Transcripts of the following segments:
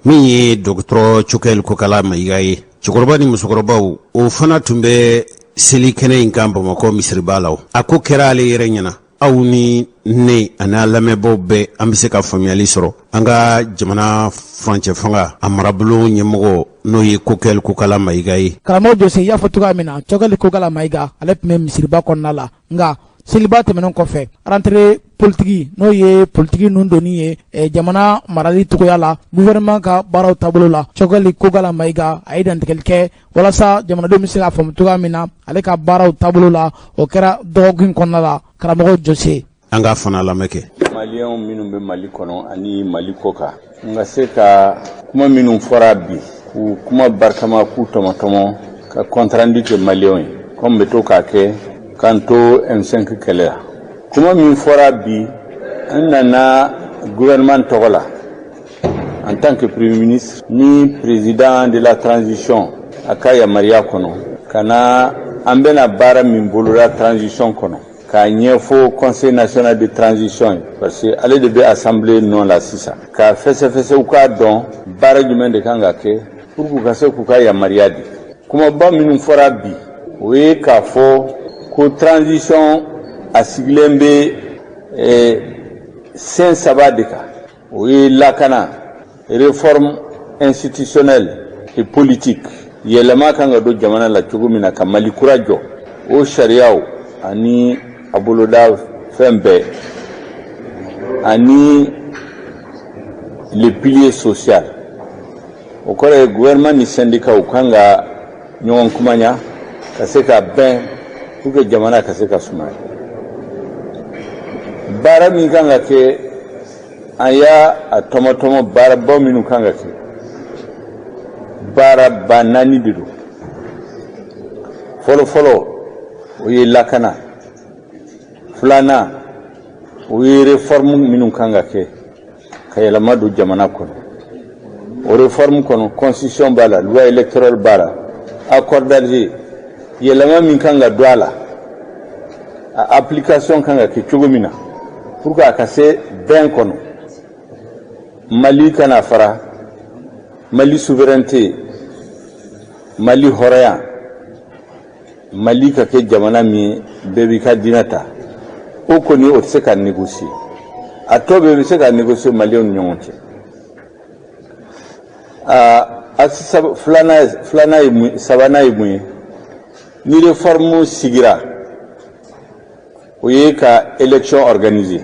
min ye dɔgɔtɔrɔ Cukɛli Kokala Mayiga ye. Cɛkɔrɔba ni musokɔrɔbaw o fana tun bɛ seli kɛnɛ in kan Bamakɔ misiriba la. A ko kɛra ale yɛrɛ ɲɛna. Aw ni ne ani lamɛnbaw bɛɛ an bɛ se ka faamuyali sɔrɔ an ka jamana furancɛ fanga a marabolo ɲɛmɔgɔ n'o ye Cukɛli Kokala Mayiga ye. Karamɔgɔ Jose y'a fɔ cogoya min na Cukɛli Kokala Mayiga ale tun bɛ misiriba kɔnɔna la nka seliba tɛmɛnen kɔfɛ rentrée politique n'o ye politique nun donni ye jamana marali cogoya la gouvernement ka baaraw taabolo la Cukɛli Kokala Mayiga a ye dantigɛli kɛ walasa jamanadenw bɛ se ka faamu cogoya min na ale ka baaraw taabolo la o kɛra dɔgɔkun kɔnɔna la karamɔgɔ Jose. An ka fana lamɛn kɛ. Maliyɛnw minnu bɛ Mali kɔnɔ ani Mali kɔ kan n ka se ka kuma minnu fɔra bi k'u kuma barikama k'u tɔmɔtɔmɔ ka compte rendu kɛ maliyɛnw ye comme bɛ to k'a kɛ k'an to M5 kɛlɛ la. Kuma min fɔra bi an nana gouvernement tɔgɔ la en tant que premier ministre ni président de la transition a ka yamaruya kɔnɔ ka na an bɛna baara min boloda transition kɔnɔ k'a ɲɛfɔ conseil national de transition parce que ale de bɛ assemblée nɔ la sisan ka fɛsɛfɛsɛw k'a dɔn baara jumɛn de kan ka kɛ pour que u ka se k'u ka yamaruya di. Kumaba minnu fɔra bi o ye k'a fɔ ko transition a sigilen bɛ sen saba de kan o ye lakana réforme institutionnelle et politique yɛlɛma kan ka don jamana la cogo min na ka Mali kura jɔ o sariyaw ani a boloda fɛn bɛɛ ani le pilier social o kɔrɔ ye gouvernement ni syndicat kan ka ɲɔgɔn kumanya ka se ka bɛn pour que jamana ka se ka sumaya. Baara min kan ka kɛ an y'a a tɔmɔtɔmɔ baarabaw minnu kan ka kɛ baara ba naani de don. Fɔlɔfɔlɔ o ye lakana, filanan o ye réforme minnu kan ka kɛ ka yɛlɛma don jamana kɔnɔ. O réforme kɔnɔ constitution b'a la, loi électorale b'a la, accord d'Alger yɛlɛma min kan ka don a la a application kan ka kɛ cogo min na pour que a ka se bɛn kɔnɔ. Mali kana fara, Mali souveraineté, Mali hɔrɔnya, Mali ka kɛ jamana min bɛɛ b'i ka diinɛ ta o kɔni o tɛ se ka négocier. A tɔ bɛɛ bɛ se ka négocier maliyɛnw ni ɲɔgɔn cɛ. Sabanan ye mun ye ni réforme sigira o ye ka élection organiser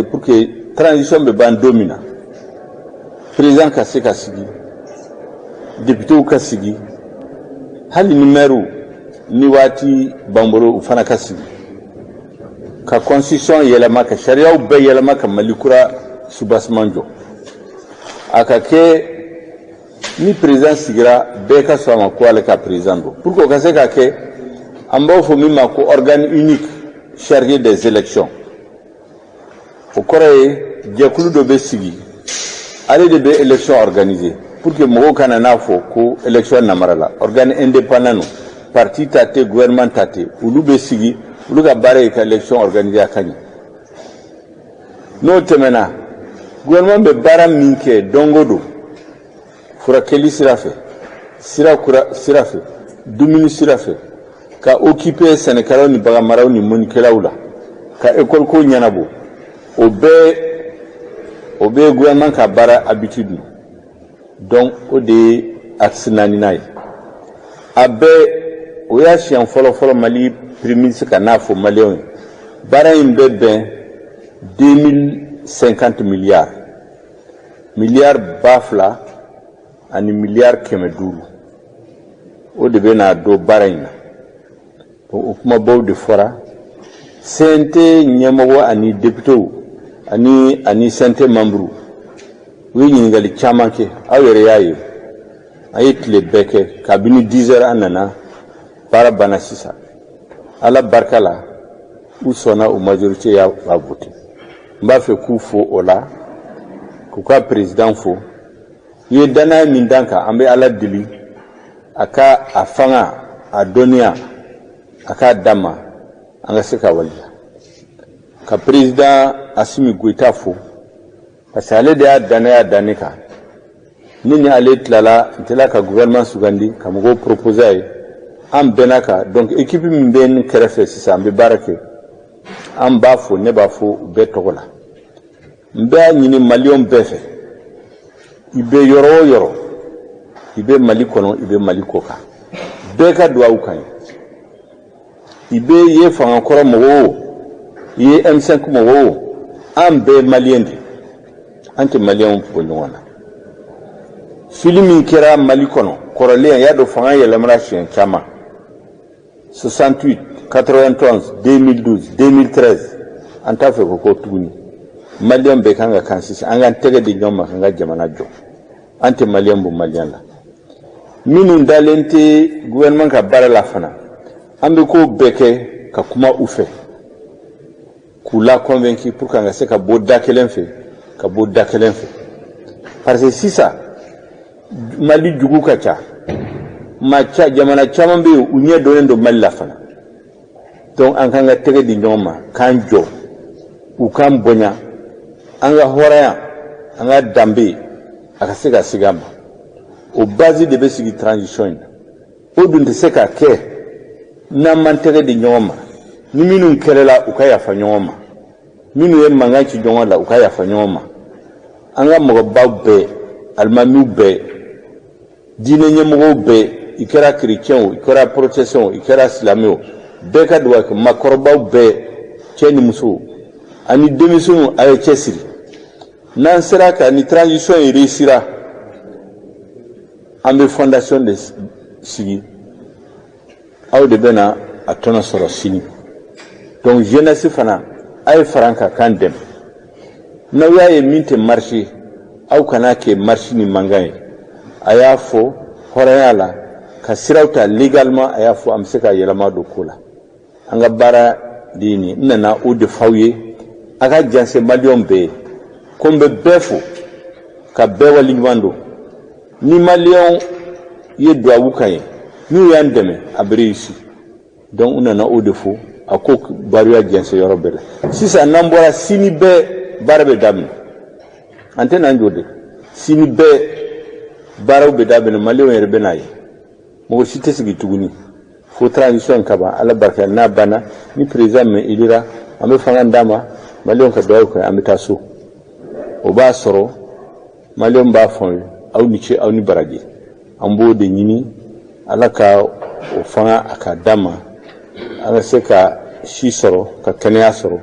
pour que transition bɛ ban don min na président ka se ka sigi députéw ka sigi hali ni maire ni waati banbolo u fana ka sigi ka constitution yɛlɛma ka sariyaw bɛɛ yɛlɛma ka Mali kura soubassement jɔ. A ka kɛ ni président sigira bɛɛ ka sɔn a ma ko ale ka président don pour que o ka se ka kɛ an b'aw fɔ min ma ko organe unique chargé des élections. O kɔrɔ ye jɛkulu dɔ bɛ sigi ale de bɛ élection organiser pour que mɔgɔw kana n'a fɔ ko élection namara la. Organe indépendant non, parti ta tɛ gouvernement ta tɛ, olu bɛ sigi olu ka baara ye ka élection organiser a ka ɲɛ. N'o tɛmɛna gouvernement bɛ baara min kɛ don o don furakɛli sira fɛ, sira fɛ, dumuni sira fɛ, ka occuper sɛnɛkɛlaw ni baganmaraw ni mɔnikɛlaw la, ka école ko ɲɛnabɔ, o bɛɛ gouvernement ka baara habitude. Donc o de ye axe naaninan ye. A bɛɛ o y'a siɲɛ fɔlɔ Mali premier ministre ka n'a fɔ maliyɛnw ye baara in bɛ bɛn 2050 milliards ba fila ani miliyari 500 o de bɛ na don baara in na. O kumabaw de fɔra CNT ɲɛmɔgɔ ani députéw ani CNT membres u ye ɲininkali caman kɛ aw yɛrɛ y'a ye a ye tile bɛɛ kɛ kabini 10 heures an nana baara banna sisan ala barika la u sɔnna o majorité y'a voté. N b'a fɛ k'u fo o la k'u ka président fo. I ye danaya min d'an kan an bɛ ala deli a ka a fanga a dɔnniya a k'a d'an ma an ka se ka waliya ka président Assimi Goïta fo parce que ale de y'a danne kan ni ale tilala ntela ka gouvernement sugandi ka mɔgɔw proposer a ye an bɛnna kan donc équipe min bɛ nin kɛrɛfɛ sisan an bɛ baara kɛ an b'a fo ne b'a fo u bɛɛ tɔgɔ la n bɛ ɲini maliyɛnw bɛɛ fɛ i bɛ yɔrɔ o yɔrɔ i bɛ Mali kɔnɔ i bɛ Mali kɔ kan bɛɛ ka dugawu kan i bɛ ye fangakɔrɔ mɔgɔw i ye M5 mɔgɔw an bɛɛ maliyɛn de an tɛ maliyɛnw bɔ ɲɔgɔn na fili min kɛra Mali kɔnɔ kɔrɔlen y'a dɔn fanga yɛlɛmana siɲɛ caman 68 91 2012 2013 an t'a fɛ ko tuguni maliyɛn bɛɛ kan ka kan sisan an k'an tɛgɛ di ɲɔgɔn ma kan ka jamana jɔ an tɛ maliyɛn bɔ maliyɛn la minnu dalen tɛ gouvernement ka baara la fana an bɛ ko bɛɛ kɛ ka kuma u fɛ k'u la convaincre pour que an ka se ka bɔ da kelen fɛ ka bɔ da kelen fɛ parce que sisan Mali jugu ka ca jamana caman bɛ yen u ɲɛ dɔnnen don Mali la fana donc an kan ka tɛgɛ di ɲɔgɔn ma k'an jɔ u k'an bonya an ka hɔrɔnya an ka danbe a ka se ka sigi a ma o base de bɛ sigi transition in na o dun tɛ se ka kɛ n'an man tɛgɛ di ɲɔgɔn ma ni minnu kɛlɛla u ka yafa ɲɔgɔn ma minnu ye mankan ci ɲɔgɔn la u ka yafa ɲɔgɔn ma an ka mɔgɔbaw bɛɛ alimamiw bɛɛ diinɛ ɲɛmɔgɔw bɛɛ i kɛra chrétien o i kɛra protestant o i kɛra silamɛ o bɛɛ ka dugawu kɛ makɔrɔbaw bɛɛ cɛ ni muso ani denmisɛnw a ye cɛsiri n'an sera ka ni transition in réussira an bɛ fondation de sigi aw de bɛna a tɔnɔ sɔrɔ sini donc jeunesse fana a ye fara an kan k'an dɛmɛ n'aw y'a ye min tɛ marché aw kana kɛ marché ni mankan ye a y'a fɔ hɔrɔnya la ka siraw ta légalement a y'a fɔ an bɛ se ka yɛlɛma don ko la an ka baara de ye nin n nana o de f'aw ye a ka janse maliyɛnw bɛɛ ye ko n bɛ bɛɛ fo ka bɛɛ waleɲuman don ni maliyɛnw ye duwawu kan ye n'u y'an dɛmɛ a bɛ réussi donc n nana o de fo a ko bariya janse yɔrɔ bɛɛ la sisan n'an bɔra sini bɛɛ baara bɛ daminɛ an tɛ n'an jɔ de sini bɛɛ baaraw bɛ daminɛ maliyɛnw yɛrɛ bɛ n'a ye mɔgɔ si tɛ sigi tuguni fo transition ka ban ala barika n'a banna ni président min élira an bɛ fanga d'a ma maliyɛnw ka duwawu kɛ an bɛ taa so o b'a sɔrɔ maliyɛnw b'a fɔ aw ni ce aw ni baraji an b'o de ɲini ala ka o fanga a ka d'a ma an ka se ka si sɔrɔ ka kɛnɛya sɔrɔ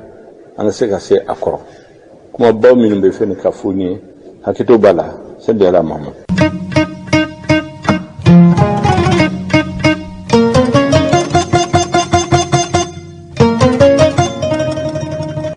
an ka se ka se a kɔrɔ kuma baw minnu bɛ fɛn ka fɔ ni ye hakɛto b'a la sɛde ala Muhammad.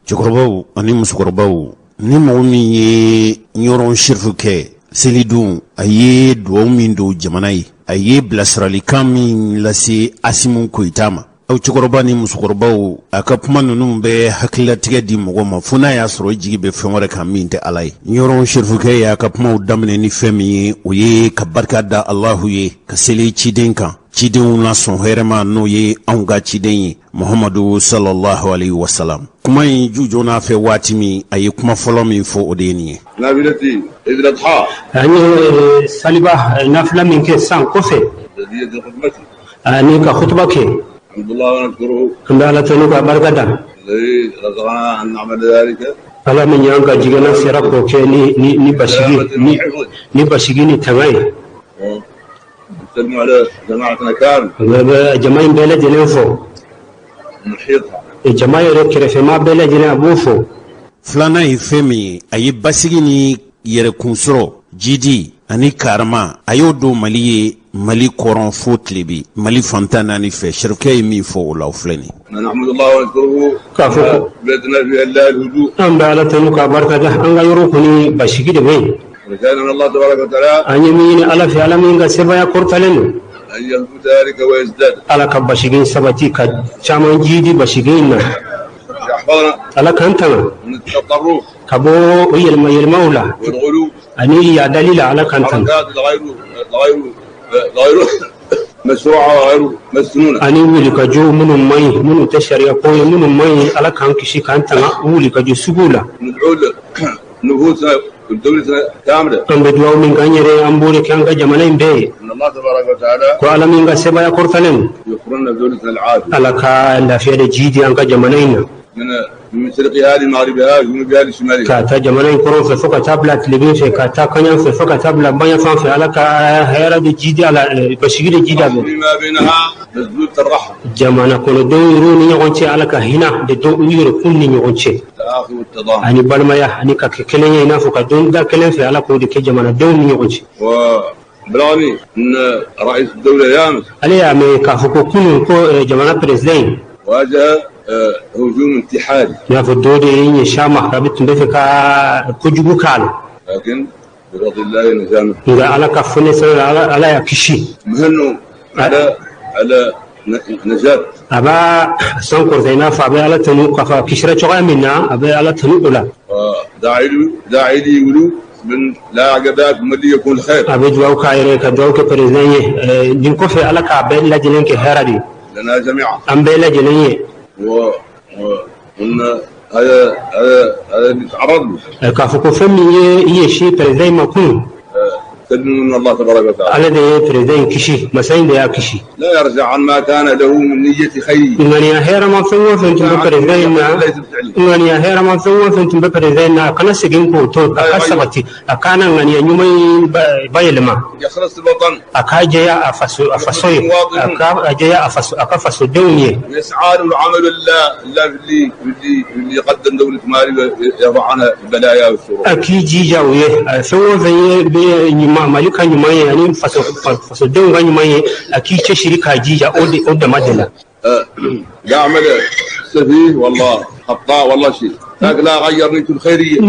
Cɛkɔrɔbaw ani musokɔrɔbaw ni mɔgɔ min ye ɲɔrɔn shirifu kɛ selidon a ye duwawu min don jamana ye a ye bilasiralikan min lase Asimu Koyita ma aw cɛkɔrɔba ni musokɔrɔbaw a ka kuma ninnu bɛ hakililatigɛ di mɔgɔ ma fo n'a y'a sɔrɔ jigi bɛ fɛn wɛrɛ kan min tɛ ala ye ɲɔrɔn shirifukɛ y'a ka kumaw daminɛ ni fɛn min ye o ye ka barika da Alahu ye ka seli ciden kan cidenw na sɔn hɛrɛma n'o ye anw ka ciden ye Muhammadu sallallahu alaihi wasallam kuma in jujɔ n'a fɛ waati min a ye kuma fɔlɔ min fɔ o de ye nin ye nabilati idradha ani saliba nafila min kɛ san kɔfɛ ani ka khutba kɛ Alhamdulillah wa nashkuruhu an bɛ ala tanu ka barika da alladhi razaqana an na'mal dhalika ala min y'an ka jigana sera k'o kɛ ni basigi ni tanga ye نسلم على جماعتنا كامل jama in bɛɛ lajɛlen fɔ ونحيطها jama yɛrɛ kɛrɛfɛma bɛɛ lajɛlen a b'o fɔ filanan ye fɛn min ye a ye basigi ni yɛrɛkunsɔrɔ jidi ani karama a y'o don Mali ye Mali kɔrɔn fo tilebe Mali fantan naani fɛ sharikɛ ye min fɔ o la o filɛ nin نحمد الله ونشكره k'a fɔ بلادنا فيها الله الهدوء an bɛ ala tanu ka barika da an ka yɔrɔ kɔni basigi de bɛ yen ورجانا من الله تبارك وتعالى an ye min ɲini ala fɛ ala min ka sebaya kɔrɔtalen don أن يهدو ذلك ويزداد ala ka basigi sabati ka caman jidi basigi in na يحفظنا ala k'an tanga من التطرف ka bɔ o yɛlɛmaw la والغلو ani yaadali la ala k'an tanga حركات غير مشروعة وغير مسنونة ani wuli ka jo minnu man ɲi minnu tɛ sariya ko ye minnu man ɲi ala k'an kisi k'an tanga wuli ka jo sugu la ندعو نفوسنا ودولتنا كاملة. أم بدو من غير أمبوري كان جمالين بي. إن الله تبارك وتعالى. وعلى من غسبا يقرتلن. يقرنا دولتنا العافية. على كا في الجيدي أنك جمالين. من مشرقها لمغربها وجنوبها لشمالها. كاتا جمالين كرو في فوق تابلت لبين في كاتا كنيا في فوق تابلت بيا فان في على كهيرة الجيدي على بشير الجيدي. ما بينها مزبوط الرحم. جمانا كل دو يروني يغنشي على كهنا دو يركوني يغنشي. التآخي والتضامن. أني بالمايا أني ككلين ينافق دون دا كلام في على كود كجمانا دون يغنشي. وبلغني أن رئيس الدولة يامس. عليه أمي كافوكو كو جمانا بريزدين. واجه هجوم انتحاري. يا فدودي إني شامة ربيت بفكا كجبو كال. لكن برضي الله نجامه. إذا على كفني سر على يكشي. مهنو على نجاة. أبا سانكور زينا فأبي على تنو كفا كشرة شغال منا أبي على تنو ولا. داعي لي يقولوا من لا عقبات مدي يكون خير. أبي جواو كايرة كجواو كبرزني دينكو في على كعبة لا جنين كهرادي. لنا جميعا. أم بلا جنين. وقلنا هذا نتعرض له. كافوكو فمي يشي برزاي مكون. تدمن من الله تبارك وتعالى. على ده برزاي كشي مساين ده كشي. لا يرجع عن ما كان له من نية خير. إنني أهير ما سوى فأنتم ببرزاينا. إنني أهير ما سوى فأنتم ببرزاينا كنا سجين كوتو كسبتي أكان إنني يومي بايلما. يخلص الوطن. أكاجيا أفسوي أكاجيا أكفسو دوني. يسعى العمل الله اللي يقدم دولة مالي ويرفع عنها البلايا والشرور. أكيد جاويه سوى في مالك نيماي يعني فسو دون نيماي أكيد شركة جيجا أود مدلا. يعمل سفيه والله خطاء والله شيء. لكن لا غيرني كل خيرية.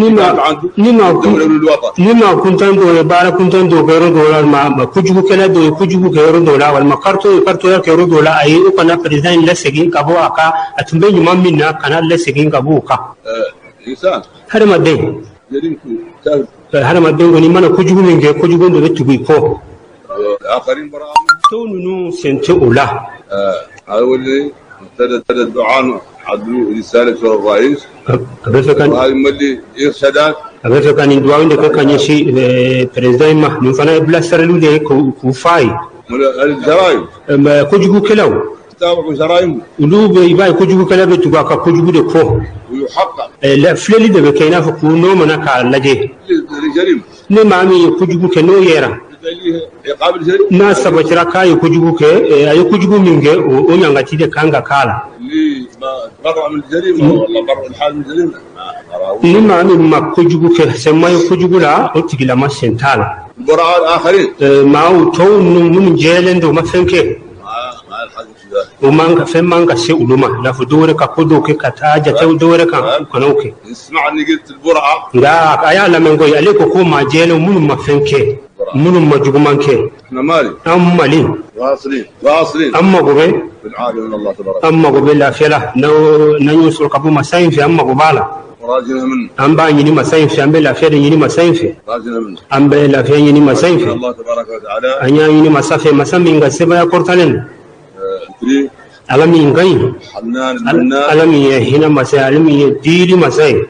نما كنت عنده بارا كنت عنده كيرو دولار ما كوجو كلا دو كوجو كيرو دولار والما كارتو كيرو دولار أي وكنا بريزان لسجين كابو أكا أتمنى يوم منا كنا لسجين كابو أكا. إنسان. هذا ما دين. جريمته. هذا ما دين وني منا كوجو من جه كوجو دولار تبي كو. آخرين برا. تونو سنتولا. هذا اللي ابتدى الدعاء عدلوا رسالة الرئيس. وهذا ملي إرشادات. أبدا كان يدعو عندك كان يشي بريزداي ما نفنا بلا سرلو ده كوفاي. الجرائم. ما كوجو كلاو. تابعوا جرائم. ولو بيباي كوجو كلا بتوقع كوجو ده كو. ويحقق. لا فللي ده بكينا فكونو منك على جه. الجريمة. نمامي كوجو كنو يرا. ناس بشرا كاي كوجو ك أي كوجو منجه ونيانغتي ده كانغا كالا. اللي برا من الجريمة والله برا الحال من الجريمة. نمامي ما كوجو ك سماي كوجو لا أتقيل ما سنتالا. البراء الآخرين. ما هو تون من جيلند وما فهمك. ما الحاجة شذا. وما فهم شيء ولما لا فدورك كودوك كتاجة تودورك كنوك. اسمع إني قلت البراء. لا أيا لما نقول عليك كوما جيل ومن ما فهمك. من ما جومان كه. إحنا مالي. مالي. واصلين. أما قبل. بالعافية من الله تبارك. أما قبل لا فيلا نيوسل كابو مساين في أما قبالا. راجنا من. أم باني مساين في أم بلا فيلا يني مساين في. راجنا من. أم بلا فيلا يني مساين في. الله تبارك وتعالى. أنيا يني مسافة مسامين غسبا يكورتالين. تري. ألمي إنغاين. حنان المنان. ألمي هنا مساي ألمي ديري مساي.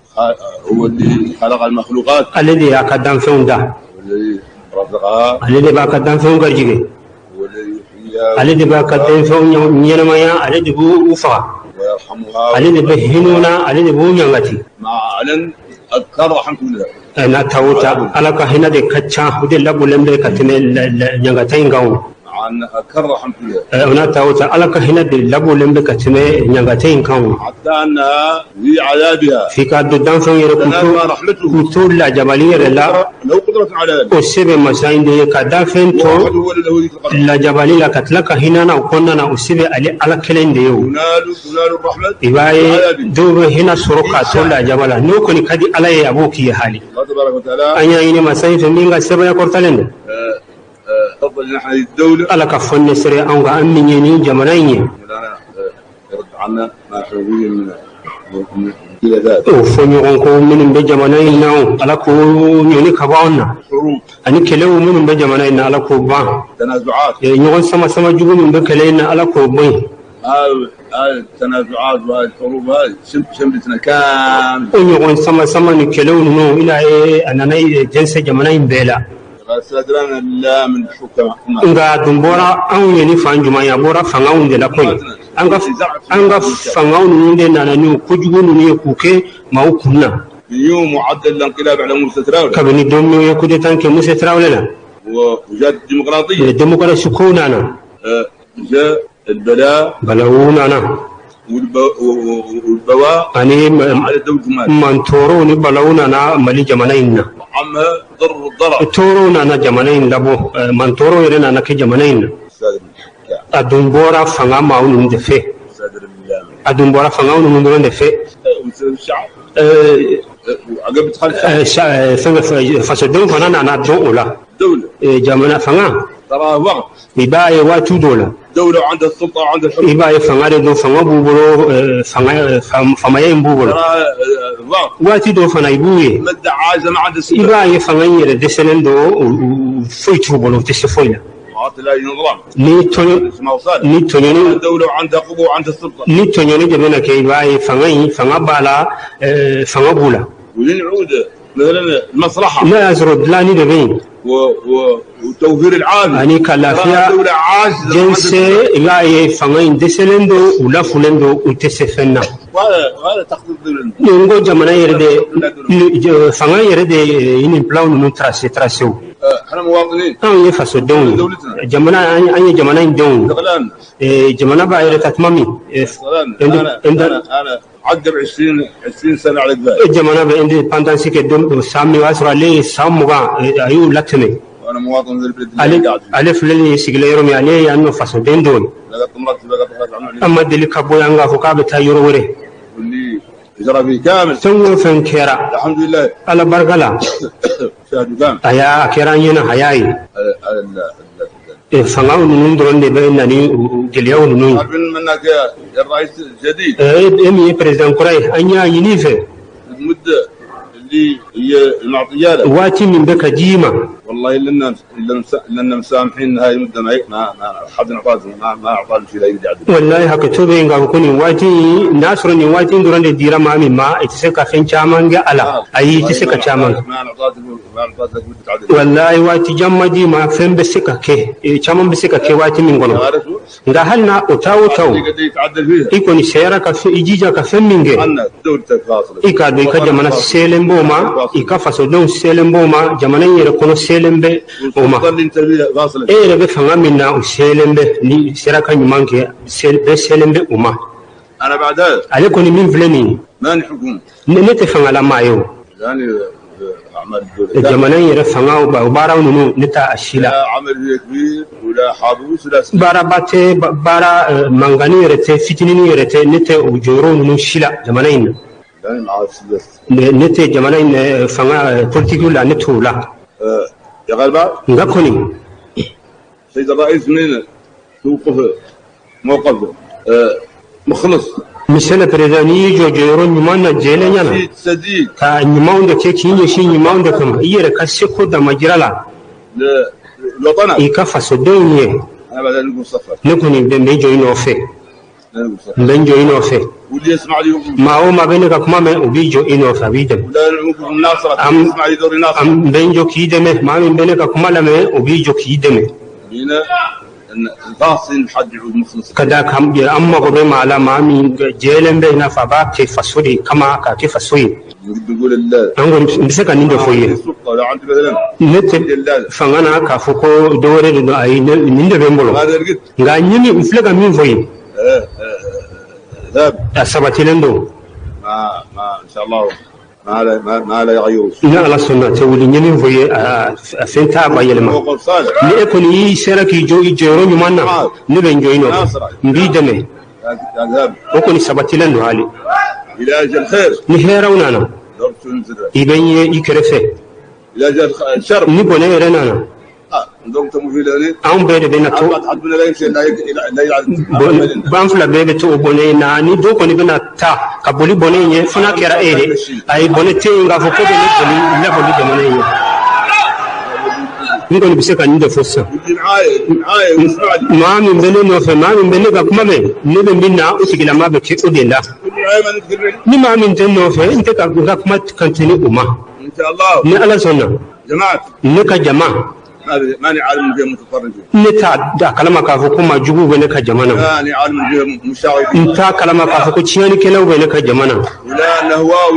هو اللي خلق المخلوقات. الذي أقدم فيهم ده. والذي رزقها. الذي بقدم فيهم كرجيك. والذي يحييها. الذي بقدم فيهم نيرمايا الذي بو وفا. ويرحمها. الذي بهنونا الذي بو نيانغتي. مع علن أذكر رحمة الله. أنا تاوتا على كهنا ده كتشا ودي لابو لمدة كتمل نيانغتين غاو. عن أذكر رحمة الله. أنا تاوتا على كهنا ده لابو لمدة كتمل نيانغتين غاو. حتى أنها في عذابها. في كاد دان فين يركض كتول لا جبالية لا. لو قدرة على ذلك. أسيب مساين ده كاد فين تو. لا جبالية لا كتلا كهنا نا وكنا نا أسيب على كلين ده يو. تنال الرحمة. إباي دو هنا سرقة تولا جبالا نوكني كدي على أبوك يا حالي. الله تبارك وتعالى. أنيا إني مساين في مينغا سبا يكورتالين. تفضل نحن الدولة. على كفن سري أنغا أمنيني جمالين. يرد عنا ما حويه من كذا ذات. وفنيونكو من بجمالين ناو على كو يوني كباونا. أني كلو من بجمالين على كو با. تنازعات. يوم سما جبوا من بكلين على كو بين. التنازعات وهذه الحروب هذه شملتنا كامل. ونقول سما نكلون نو إلى أننا جنس جمعين بلا. استدرنا لا من الحكام. إنك دمبورا أو ينفع جماعة بورا فنعون دلا كوي. أنك فنعون دنا نيو كجون نيو كوكي ما هو كنا. اليوم معدل الانقلاب على موسى تراولة. كابني دومي يكود تانك موسى تراولة. وجاءت الديمقراطية. الديمقراطية سكوننا. جاء البلاء. بلاونا. والبواء. أني على الدولة المال. من توروني بلاونا مالي جمانين. عمها ضرر. تورونا أنا جمانين لابو من تورو يرنا أنا كجمانين. أدنبورا فنا معون دفع. أدنبورا فنا معون دفع. الشعب. عقب دخل فسدون فنا أنا دولة. دولة. جمانا فنا. ترى وقت. يبقى واتو دولة. دولة عندها السلطة وعندها الحكم. يبقى فنا دو فنا بوبرو فما ينبوبرو. ترى وقت. واتي دو فنا يبوي. مدة عايزة ما عندها سلطة. يبقى فنا يرد سلندو وفيتو بلو تسفوينا. لا ينظلم. نيتوني الدولة وعندها قوة وعندها السلطة. نيتوني جبنا كيباي فنا بالا فنا بولا. ولين عود مثلا المصلحة. لا يزرد لا نيدبين. وتوفير العالم. أني كلافيا. الدولة عاجزة. جنس لا فنا يندسلندو ولا فلندو وتسفنا. وهذا تخطيط الدولة. نقول جمنا يرد فنا يرد يني بلاون نتراسيو. احنا مواطنين. يفسد دون. جمنا أني جمنا يدون. جمنا بعير تتمامي. أنا عقب 20 سنة على الذات. جمنا بعندي باندانسي كدوم سامي واسرع لي ساموغا أيو لاتني. أنا مواطن ذي البلد. ألف للي سجليرهم يعني أنه فسدين دون. أما دلك أبوي أنغا فكابة تايروري. واللي جرى فيه كامل. سووا فين كيرا. الحمد لله. على برجلا. شاهدوا كامل. أيا كيرانينا هياي. فنعون ندرون بينني وجليون نون. عارفين منك يا الرئيس الجديد. إمي بريزيدنت كوراي أنيا ينيفه. المدة اللي هي المعطيات. واتي من بك جيمة. والله لنا مسامحين هاي المدة ما حد نعطاه ما أعطاه شيء لا يدي عدل. والله هكتبه إنك بكوني واتي ناصرني واتي ندرون الديرة مامي ما يتسكى فين شامان جا على أي يتسكى شامان. ما نعطاه مدة عدل. والله واتي جمدي ما فين بسكى كه شامان بسكى كه واتي من قلنا. ده هلنا أتاو. يكون سيرة كف يجيجا كفين منجه. أنا دولتك فاصلة. يكاد يكجمنا سيلم بوما يكفصدون سيلم بوما جمنا يركون سيلم به بوما. إيه ربي فهم منا وسيلم به لي سيرة كان يمانك سيلم به بوما. أنا بعدها. عليكم من فلني. ما نحكم. نتفهم على ما يو. يعني أعمال الدولة. جمنا يرفعنا وبارا ونو نتا أشيلا. لا عمل كبير ولا حابوس ولا. بارا باتة بارا مانغاني يرتة فتنين يرتة نتا وجورون نشيلا جمنا ين. يعني مع السلس. نتا جمنا ين فعنا بوليتيكولا نتولا. يا غالبا. نقولي. سيد الرئيس منين موقفه مخلص. مثل بريداني جورون نمانا جيلنا. سديد. كنماون دكتين يشين نماون دكما يركسكو دمجرلا. لوطنا. يكفى الدنيا. أنا بعد نقول صفر. نكوني بنجو إنوفي. بنجو إنوفي. واللي يسمع لي ما هو ما بينك كمان وبيجو إنوفا بيدم. ولا نقول الناصرة يسمع لي دور الناصرة. أم بنجو كيدمه ما من بينك كمان لما وبيجو كيدمه. هنا الفاصل حد يعود مخلص. كذا كم أما قبل ما على ما من جيلن بينا فبا كيف سوري كما كيف سوري. بيقول الله. أنا مسك نيندو فويه. لا عند بدلنا. نت فعنا كافوكو دورة دو أي نيندو بيمبلو. هذا رجت. غانيني مفلك مين فويه. ذهب. أسبتيلندو. ما إن شاء الله ما لا يغيروا. لا على سنة تقولي نيني فويه فين تابع يلما. لأكون يسرك يجورون يمانا. نبين جوينو. نبيدمه. ذهب. أكون سبتيلندو علي. علاج الخير. نهيرونا أنا. يبين يكرفه. علاج الشر. نبغى نيرنا. عندهم تمويلين. أم بيد بينا تو. حد لا يمشي لا بانفلا بيد تو بوني ناني دو كوني بينا تا كابولي بوني فنا كيرا إيري أي بوني تينغا فوكو بيني بوني لا بوني جماني nko ni biseka ninde fossa ma min bene no fe ma min bene ga kuma me ne be minna usigila ma be ke odenda ni ma min ten no fe inte ka ga kuma kantini umma inshallah ni ala sunna jama'a ne ka jama'a ماني عالم فيها متطرفين نتا دا كلامك كافوكما جوبو بينك جمانا ماني عالم فيها مشاغبين نتا كلامك كافوكو تشياني كلاو بينك جمانا ولا نهواء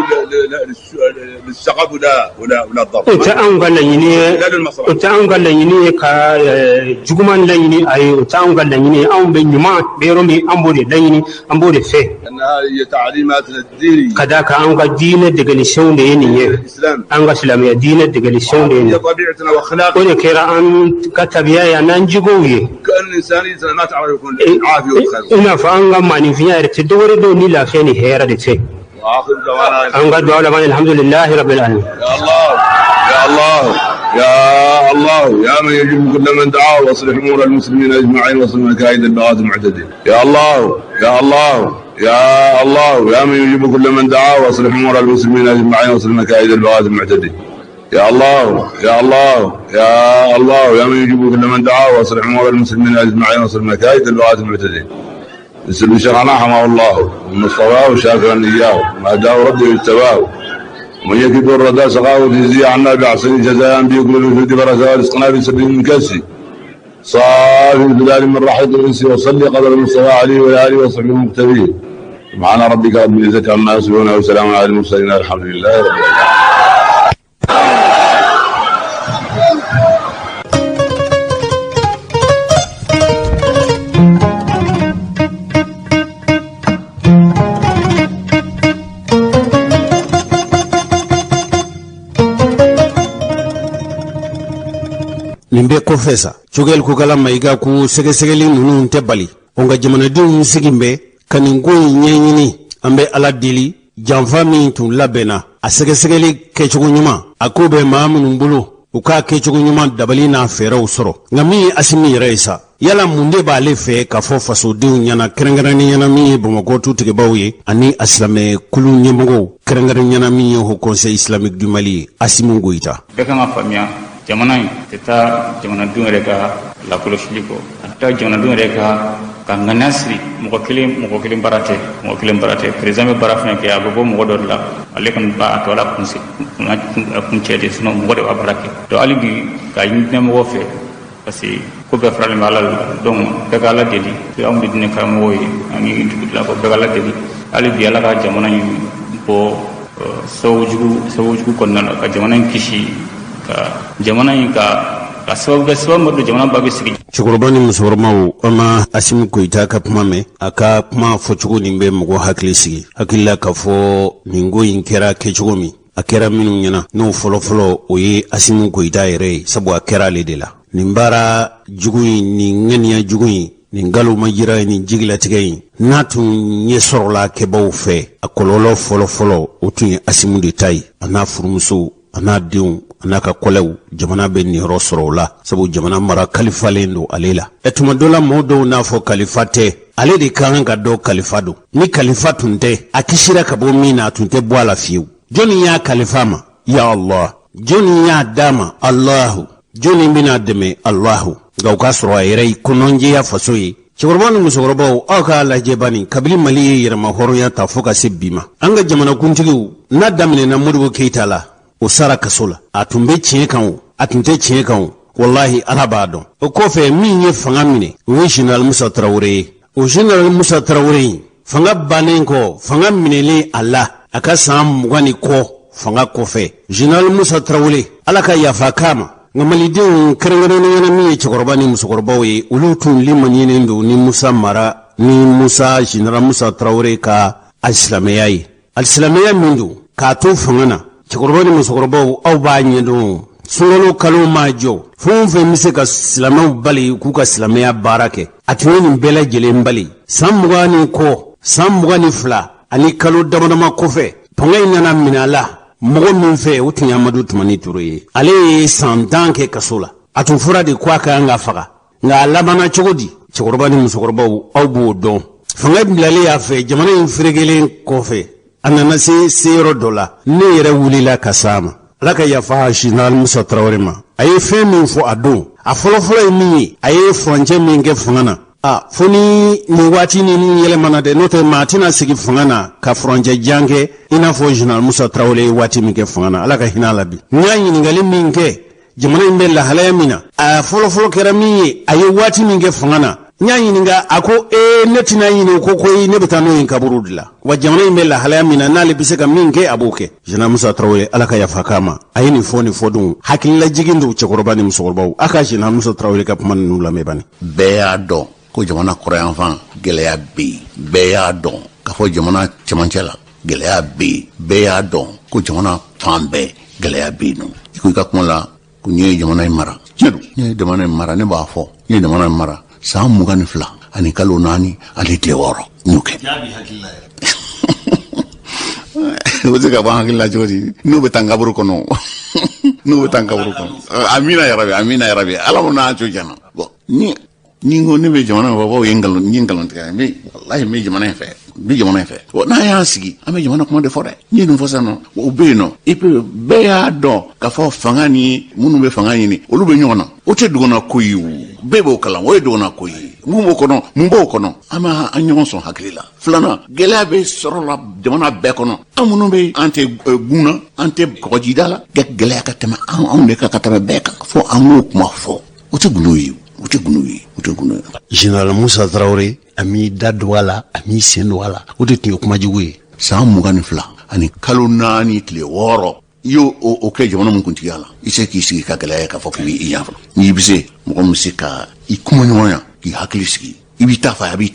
للشغب ولا الضرب وتأون قال لي وتأون قال لي كا جومان ليني اي وتأون قال لي او بينما بيرومي امبوري ليني امبوري في ان هذه تعليماتنا الدينيه كذاك ان قال دين دغليشون ديني الاسلام ان اسلاميه دين دغليشون ديني طبيعتنا واخلاقنا أن كتبيا يا نانجوي كأن إنسانية ما تعرف يكون عافية والخير إن فأنا ما نفيا تدور دوني لا فيني هيرة دتي وآخر دعوانا أن قد دعوا الحمد لله رب العالمين يا الله يا الله يا الله يا من يجب كل من دعاه واصلح أمور المسلمين أجمعين واصل مكائد البغاة المعتدين يا الله يا الله يا الله يا من يجب كل من دعاه واصلح أمور المسلمين أجمعين واصل مكائد البغاة المعتدين يا الله يا الله يا الله يا من يجيب كل من دعاه واصلح امور المسلمين اجمعين واصل مكائد البغاة المعتدين. يسلم شيخنا رحمه الله ومصطفاه وشاكرا اياه ما داه ربه واجتباه ومن يكد الردى سقاه وتجزي عنا باحسن جزاء بيكل الوجود برزاء رزقنا بسبيل من كسي صافي البلاد من رحيط الانس وصلي قدر المصطفى عليه واله وصحبه المقتدين. سبحان ربك رب العزه عما يصفون وسلام على المرسلين الحمد لله رب العالمين. nimbe kofesa chugel ku kala maiga ku segesegeli nunu tebali onga jamana dum sigimbe kaningo nyenyini ambe ala dili janfa min tun labena a segesegeli kechugo nyuma akobe mamun mbulu uka kechugo nyuma dabali na feraw soro ngami asimi reisa yala munde ba le fe ka fo faso diw nyana kerengarani nyana mi bomako tutige bawye ani aslame kulu nyemgo kerengarani nyana mi ho conseil islamique du Mali asimu goita beka ma famia jamana teta jamana dungere ka la koloshili ko ata jamana dungere ka kanganasri mo kilim barate président barafne ke agogo mo do la ale kan ba to la kunsi kunchede suno mo do barake to ali bi ka yinde mo fe parce que ko be frale malal donc daga la dedi to am dine ka mo woyi ani la ko daga la dedi ali bi ala ka jamana yi bo sawuju ko nan ka jamana kishi jamana yi ka sababu madu jamana babu sigi chukurubani musormawo ama asimu koita ka pumame aka puma fo chugo nimbe mugo hakili sigi hakila ka fo ningo inkera ke chugomi akera minu nyana no folo oye asimu koita ere sabu akera ledela nimbara jugui ni ngania jugui ni ngalo majira ni jigila tigay natu nyesorola ke bawfe akololo folo otu asimu de tai ana furumuso ana diun anaka kolew jamana be ni rosorola sabu jamana mara khalifa lendo alela etuma dola modo na fo khalifate ale de kanga do khalifado ni khalifatunte akishira kabo mina tunte bwala fiu joni ya khalifama ya Allah joni ya dama Allahu joni mina deme Allahu ga ukasro ayrai kunonje ya fasoyi chigurban musogorbo aka la jebani kabili mali yirma horo ya tafuka sibbima anga jamana kuntigu na damne na mudu keitala usara kasola atumbe chiyekan atunte chiyekan wallahi arabado o kofe min ye fanga mine o general Musa Traoré fanga banenko fanga minele Allah aka sam mugani ko fanga kofe general Musa Traoré alaka yafa kama ngamalidin kerengere nyana mi chikorbani musokorbawe ulutun limani nendo ni Musa mara ni Musa general Musa Traoré ka al-islamiyya mindu ka to fangana chikorbani musokorbawo au ba nyedo sungalo kalo majo funfe mise ka silamaw bali ku ka silamaya barake atweni bela jele mbali samugani ko samugani fla ani kalo damadama kofe pangay nana minala mogo min fe uti Amadu Tumani Touré ale sandanke kasola atun fura de kwa ka nga faga nga labana chogodi chikorbani musokorbawo au bo don fangay bilale ya fe jamana infregelen kofe anana se $0 ne yere wulila kasama ala ka yafa Général Musa Traoré ma a ye fɛn min fɔ a don a fɔlɔfɔlɔ ye min ye a ye furancɛ min kɛ fanga na fo ni nin waati ni yɛlɛmana dɛ n'o tɛ maa tɛna sigi fanga na ka furancɛ jan kɛ i n'a fɔ Général Musa Traoré ye waati min kɛ fanga na ala ka hinɛ a la bi n y'a ɲininkali min kɛ jamana in bɛ lahalaya min na a fɔlɔfɔlɔ kɛra min ye a ye waati min kɛ fanga na n y'a ɲininka a ko ne tɛna ɲini ko koyi ne bɛ taa n'o ye kaburu de la wa jamana in bɛ lahalaya min na n'ale bɛ se ka min kɛ a b'o kɛ Général Musa Traoré ala ka yafa k'a ma a ye nin fɔ don hakililajigin don cɛkɔrɔba ni musokɔrɔbaw a ka Général Musa Traoré ka kuma ninnu lamɛn bani bɛɛ y'a dɔn ko jamana kɔrɔyanfan gɛlɛya bɛ yen bɛɛ y'a dɔn k'a fɔ jamana cɛmancɛ la gɛlɛya bɛ yen bɛɛ y'a dɔn ko jamana fan bɛɛ gɛlɛya bɛ yen nɔ i ko i ka kuma la ko n ye jamana in mara tiɲɛ don n ye jamana in mara ne b'a fɔ n ye jamana in mara san 22 ani kalo 4 ani tile 6 n y'o kɛ o bɛ se ka bɔ hakili la cogo di n'o bɛ taa n kaburu kɔnɔ n'o bɛ taa n kaburu kɔnɔ amina yarabi ala ma n'a cogo jana bon ni ko ne bɛ jamana in fɛ bawo ye nkalon tigɛ mais wallahi n bɛ jamana in fɛ bon n'a y'an sigi an bɛ jamana kuma de fɔ dɛ n ye nin fɔ sisan nɔ o bɛ yen nɔ et puis bɛɛ y'a dɔn k'a fɔ fanga ni minnu bɛ fanga ɲini olu bɛ ɲɔgɔn na o tɛ duguna ko ye o bɛɛ b'o kalan o ye duguna ko ye mun b'o kɔnɔ an b'a an ɲɔgɔn sɔn hakili la filanan gɛlɛya bɛ sɔrɔ la jamana bɛɛ kɔnɔ an minnu bɛ an tɛ gunna an tɛ kɔgɔjida la gɛlɛya ka tɛmɛ anw de ka tɛmɛ bɛɛ kan fo an k'o kuma fɔ o tɛ gundo ye o tɛ gundo ye. Général Musa Traoré a m'i da don a la a m'i sen don a la o de tun ye kumajugu ye san 22 ani kalo 4 tile 6 i y'o o kɛ jamana mun kuntigiya la i se k'i sigi ka gɛlɛya k'a fɔ k'i b'i ɲafɔ n'i bɛ se mɔgɔ min se ka i kumaɲɔgɔnya k'i hakili sigi i b'i ta fɔ a b'i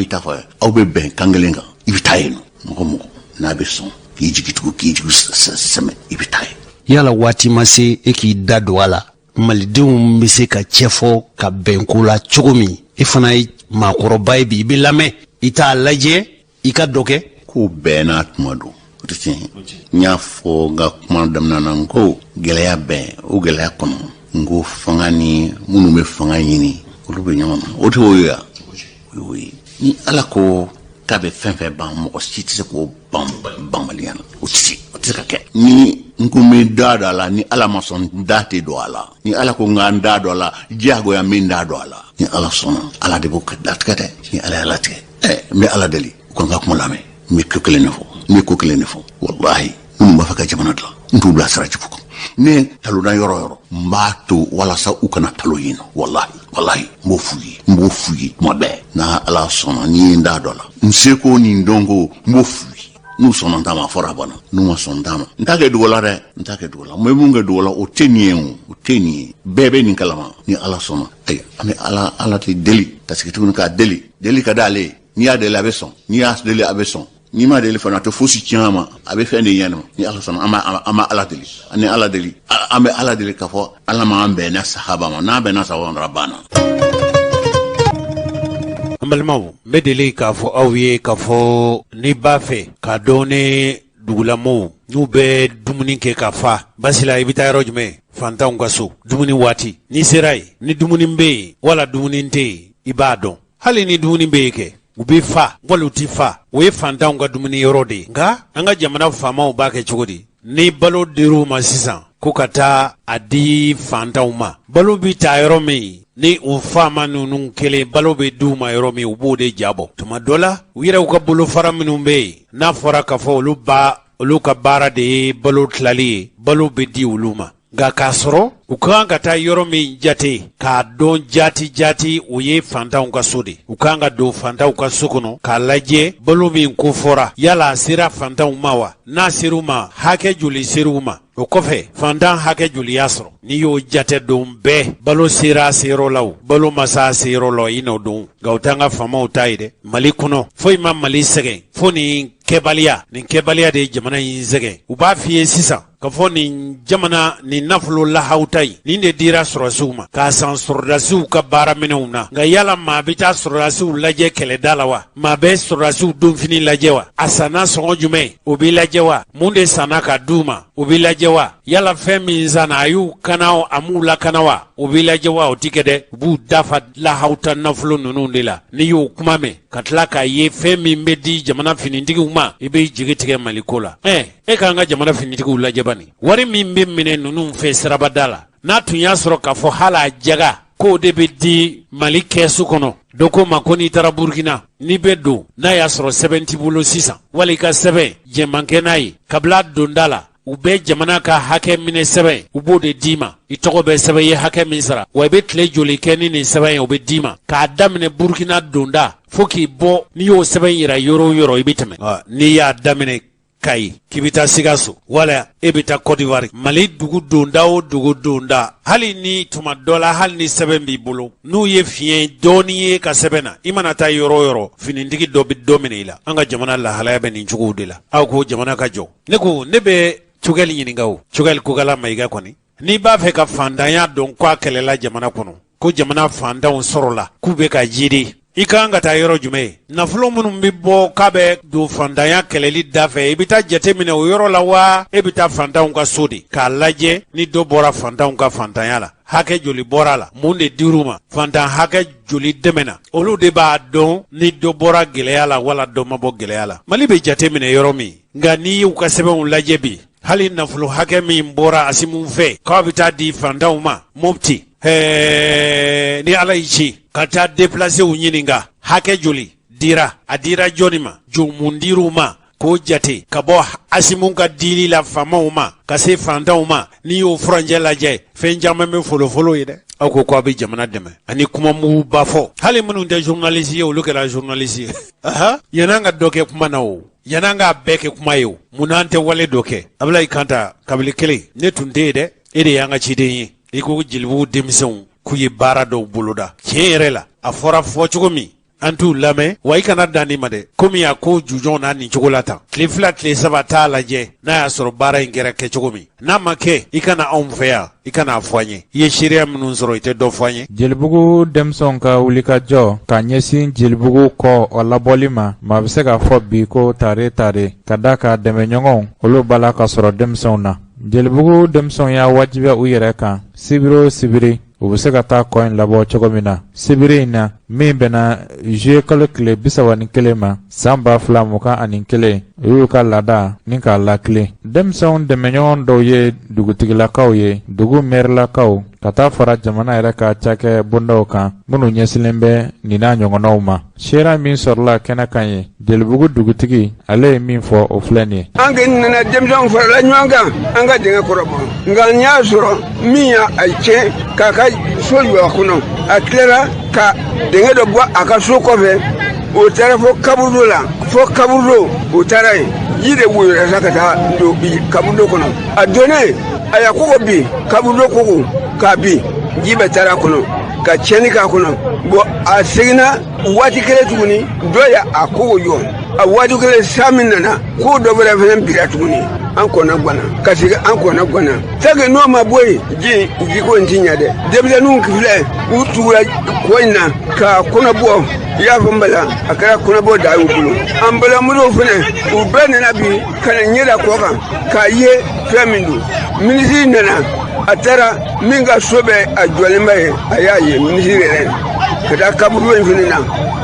ta fɔ aw bɛ bɛn kan kelen kan i bɛ taa yen nɔ mɔgɔ n'a bɛ sɔn k'i jigi tugu sɛmɛ i bɛ taa yen yala waati ma se e k'i da don a la malidenw bɛ se ka cɛ fɔ ka bɛn ko la cogo min e fana ye maakɔrɔba ye bi i bɛ lamɛn i t'a lajɛ i ka dɔ kɛ ko bɛɛ n'a tuma don o tɛ tiɲɛ n y'a fɔ n ka kuma daminɛ na n ko gɛlɛya bɛn o gɛlɛya kɔnɔ n ko fanga ni minnu bɛ fanga ɲini olu bɛ ɲɔgɔn na o tɛ o ye wa o ye ni ala ko k'a bɛ fɛn fɛn ban mɔgɔ si tɛ se k'o ban banbaliya la o tɛ se ka kɛ ni n ko n bɛ da don a la ni ala ma sɔn n da tɛ don a la ni ala ko n ka n da don a la diyagoya n bɛ n da don a la ni ala sɔnna ala de b'o latigɛ dɛ ni ala y'a latigɛ n bɛ ala deli u ka n ka kuma lamɛn n bɛ ko kelen de fɔ wallahi minnu b'a fɛ ka jamana dilan n t'u bila sira jugu kan ne talona yɔrɔ n b'a to walasa u kana talo yen nɔ wallahi n b'o f'u ye tuma bɛɛ n'a ala sɔnna ni ye n da dɔ la n seko ni n dɔnko n b'o f'u ye n'u sɔnna n t'a ma a fɔra a banna n'u ma sɔn n t'a ma n t'a kɛ dogo la dɛ n t'a kɛ dogo la n bɛ mun kɛ dogo la o tɛ nin ye o tɛ nin ye bɛɛ bɛ nin kalama ni ala sɔnna ayi an bɛ ala tɛ deli ka sigi tuguni k'a deli ka d'ale ye n'i y'a deli a bɛ sɔn n'i y'a deli a bɛ sɔn n'i ma deli fana a tɛ fosi tiɲɛ ma a bɛ fɛn de ɲɛnama ni ala sɔnna an bɛ ala deli an bɛ ala deli k'a fɔ ala ma an bɛn n'a sahaba ma n'an bɛn n'a sahaba ma banna. an balimaw n bɛ deli k'a fɔ aw ye k'a fɔ n'i b'a fɛ k'a dɔn ne dugulamɔɔw n'u bɛ dumuni kɛ ka fa basi la i bɛ taa yɔrɔ jumɛn fantanw ka so dumuni waati n'i sera yen ni dumuni bɛ yen wala dumuni tɛ yen i b'a dɔn hali ni dumuni bɛ yen kɛ u bɛ fa wala u tɛ fa o ye fantanw ka dumuni yɔrɔ de ye nka an ka jamana faamaw b'a kɛ cogo di ni balo dir'u ma sisan ko ka taa a di fantanw ma balo bɛ ta yɔrɔ min ni u faama ninnu kelen balo bɛ d'u ma yɔrɔ min u b'o de jabɔ tuma dɔ la u yɛrɛw ka bolofara minnu bɛ yen n'a fɔra k'a fɔ olu ka baara de ye balo tilali ye balo bɛ di olu ma nka k'a sɔrɔ u kan ka taa yɔrɔ min jate k'a dɔn jati o ye fantanw ka so de u kan ka don fantanw ka so kɔnɔ k'a lajɛ balo min ko fɔra yala a sera fantanw ma wa n'a ser'u ma hakɛ joli ser'u ma o kɔfɛ fantan hakɛ joli y'a sɔrɔ n'i y'o jate don bɛɛ balo sera a seyɔrɔ la o balo ma se a seyɔrɔ la i n'o don nka o t'an ka faamaw ta ye dɛ mali kɔnɔ foyi ma mali sɛgɛn fo nin kɛbaliya de ye jamana in sɛgɛn u b'a f'i ye sisan ka fɔ nin nafolo lahaw ta ye nin de dira sɔrɔdasiw ma k'a san sɔrɔdasiw ka baaraminɛnw na nka yala maa bɛ taa sɔrɔdasiw lajɛ kɛlɛda la wa maa bɛ sɔrɔdasiw donfini lajɛ wa a sanna sɔngɔ jumɛn o b'i lajɛ wa mun de sanna ka d'u ma o b'i lajɛ wa yala fɛn min sanna a y'u kana a m'u lakana wa o b'i lajɛ wa o ti kɛ dɛ u b'u dafa lahawta nafolo ninnu de la n'i y'o kuma mɛn ka tila k'a ye fɛn min bɛ di jamana finitigiw ma i b'i jigi tigɛ maliko la e k'an ka jamana finitigiw lajɛ bani wari min bɛ minɛ ninnu fɛ sirabada la n'a tun y'a sɔrɔ k'a fɔ hal'a jaga k'o de bɛ di mali kɛsu kɔnɔ dɔ ko ma ko n'i taara burukina n'i bɛ don n'a y'a sɔrɔ sɛbɛn t'i bolo sisan wali i ka sɛbɛn jɛman kɛ n'a ye kabila donda la u bɛ jamana ka hakɛ minɛ sɛbɛn u b'o de d'i ma i tɔgɔ bɛ sɛbɛn ye hakɛ min sara wa i bɛ tile joli kɛ ni nin sɛbɛn ye o bɛ d'i ma k'a daminɛ burukina donda fo k'i bɔ n'i y'o sɛbɛn yira yɔrɔ o yɔrɔ i bɛ tɛmɛ n'i y'a daminɛ kayi k'i bɛ taa Sikaso wala e bɛ taa Côte d'Ivoire Mali dugu donda o dugu donda hali ni tuma dɔ la hali ni sɛbɛn b'i bolo n'u ye fiɲɛ dɔɔni ye ka sɛbɛn na i mana taa yɔrɔ o yɔrɔ finitigi dɔ bɛ dɔ minɛ i la an ka jamana lahalaya bɛ nin cogow de la aw ko jamana ka jɔ ne bɛ Cogɛli ɲininka o Cogɛli Kokala Mayiga kɔni n'i b'a fɛ ka fantanya dɔn k'a kɛlɛla jamana kɔnɔ ko jamana fantanw sɔrɔla k'u bɛ ka yiri i kan ka taa yɔrɔ jumɛn ye nafolo minnu bɛ bɔ k'a bɛ don fantanya kɛlɛli da fɛ i bɛ taa jate minɛ o yɔrɔ la wa e bɛ taa fantanw ka so de k'a lajɛ ni dɔ bɔra fantanw ka fantanya la hakɛ joli bɔra la mun de dir'u ma fantan hakɛ joli dɛmɛna olu de b'a dɔn ni dɔ bɔra gɛlɛya la wala dɔ ma bɔ gɛlɛya la Mali bɛ jate minɛ yɔrɔ min nka n'i y'u ka sɛbɛnw lajɛ bi hali nafolo hakɛ min bɔra Asimu fɛ k'a bɛ taa di fantanw ma Mopti ni Ala y'i ci ka taa déplacer u ɲininka hakɛ joli dira a dira jɔnni ma mun dir'u ma k'o jate ka bɔ Asimu ka dili la faamaw ma ka se fantanw ma n'i y'o furanjɛ lajɛ fɛn caman bɛ folofolo ye dɛ aw ko k'a bɛ jamana dɛmɛ ani kuma mugu ba fɔ hali minnu tɛ journaliste ye olu kɛra journaliste ye yan'an ka dɔ kɛ kuma na o yan'an k'a bɛɛ kɛ kuma ye o munna an tɛ wale dɔ kɛ Abulayi Kanta kabili kelen ne tun tɛ yen dɛ e de y'an ka ciden ye i ko jelibugu denmisɛnw k'u ye baara dɔw boloda tiɲɛ yɛrɛ la a fɔra fɔ cogo min an t'u lamɛn wa i kana dan nin ma dɛ komi a ko jujɔn n'a nin cogo la tan tile 2 tile 3 t'a lajɛ n'a y'a sɔrɔ baara in kɛra kɛ cogo min n'a ma kɛ i kana anw fɛ yan i kana fɔ an ye i ye seereya minnu sɔrɔ i tɛ dɔ fɔ an ye jelibugu denmisɛnw ka wulikajɔ ka ɲɛsin jelibugu kɔ o labɔli ma maa bɛ se k'a fɔ bi ko tare ka da ka dɛmɛɲɔgɔnw olu b'a la ka sɔrɔ denmisɛnw na jelibugu denmisɛnw y'a wajibiya u yɛrɛ kan sibiri o sibiri u bɛ se ka taa kɔ in labɔ cogo min na sibiri in na min bɛna juye kalo tile 31 ma san 2021 o y'u ka laada ni k'a lakile denmisɛnw dɛmɛɲɔgɔn dɔw ye dugutigilakaw ye dugu mɛrilakaw ka taa fara jamana yɛrɛ ka cakɛ bondaw kan minnu ɲɛsilen bɛ nin n'a ɲɔgɔnnaw ma seera min sɔrɔla kɛnɛ kan ye jelibugu dugutigi ale ye min fɔ o filɛ nin ye an kɛ nana denmisɛnw farala ɲɔgɔn kan an ka dingɛ kɔrɔbɔ nka n y'a sɔrɔ min y'a tiɲɛ k'a ka so jɔ a kɔnɔ a tilara ka dingɛ dɔ bɔ a ka so kɔfɛ o taara fo kaburu la fo kaburu o taara yen ji de woyora sa ka taa don kaburu kɔnɔ a donnen a y'a kogo bin kaburu kogo k'a bin ji bɛ taara kɔnɔ ka tiɲɛni k'a kɔnɔ bon a seginna waati kelen tuguni dɔ y'a kogo jɔ a waati kelen san min nana ko dɔ wɛrɛ fana bira tuguni an kɔnna ganna ka segin an kɔnna ganna sake n'o ma bɔ yen ji ko in ti ɲɛ dɛ denmisɛnninw filɛ u tugula kɔ in na ka kɔnɔbɔ i y'a fɔ n bala a kɛra kɔnɔbɔ da y'u bolo an balimamusow fana u bɛɛ nana bi ka na ɲɛ da kɔ kan k'a ye fɛn min don minisiri nana a taara min ka so bɛ a jɔlenba ye a y'a ye minisiri yɛrɛ ka taa kaburu in fana na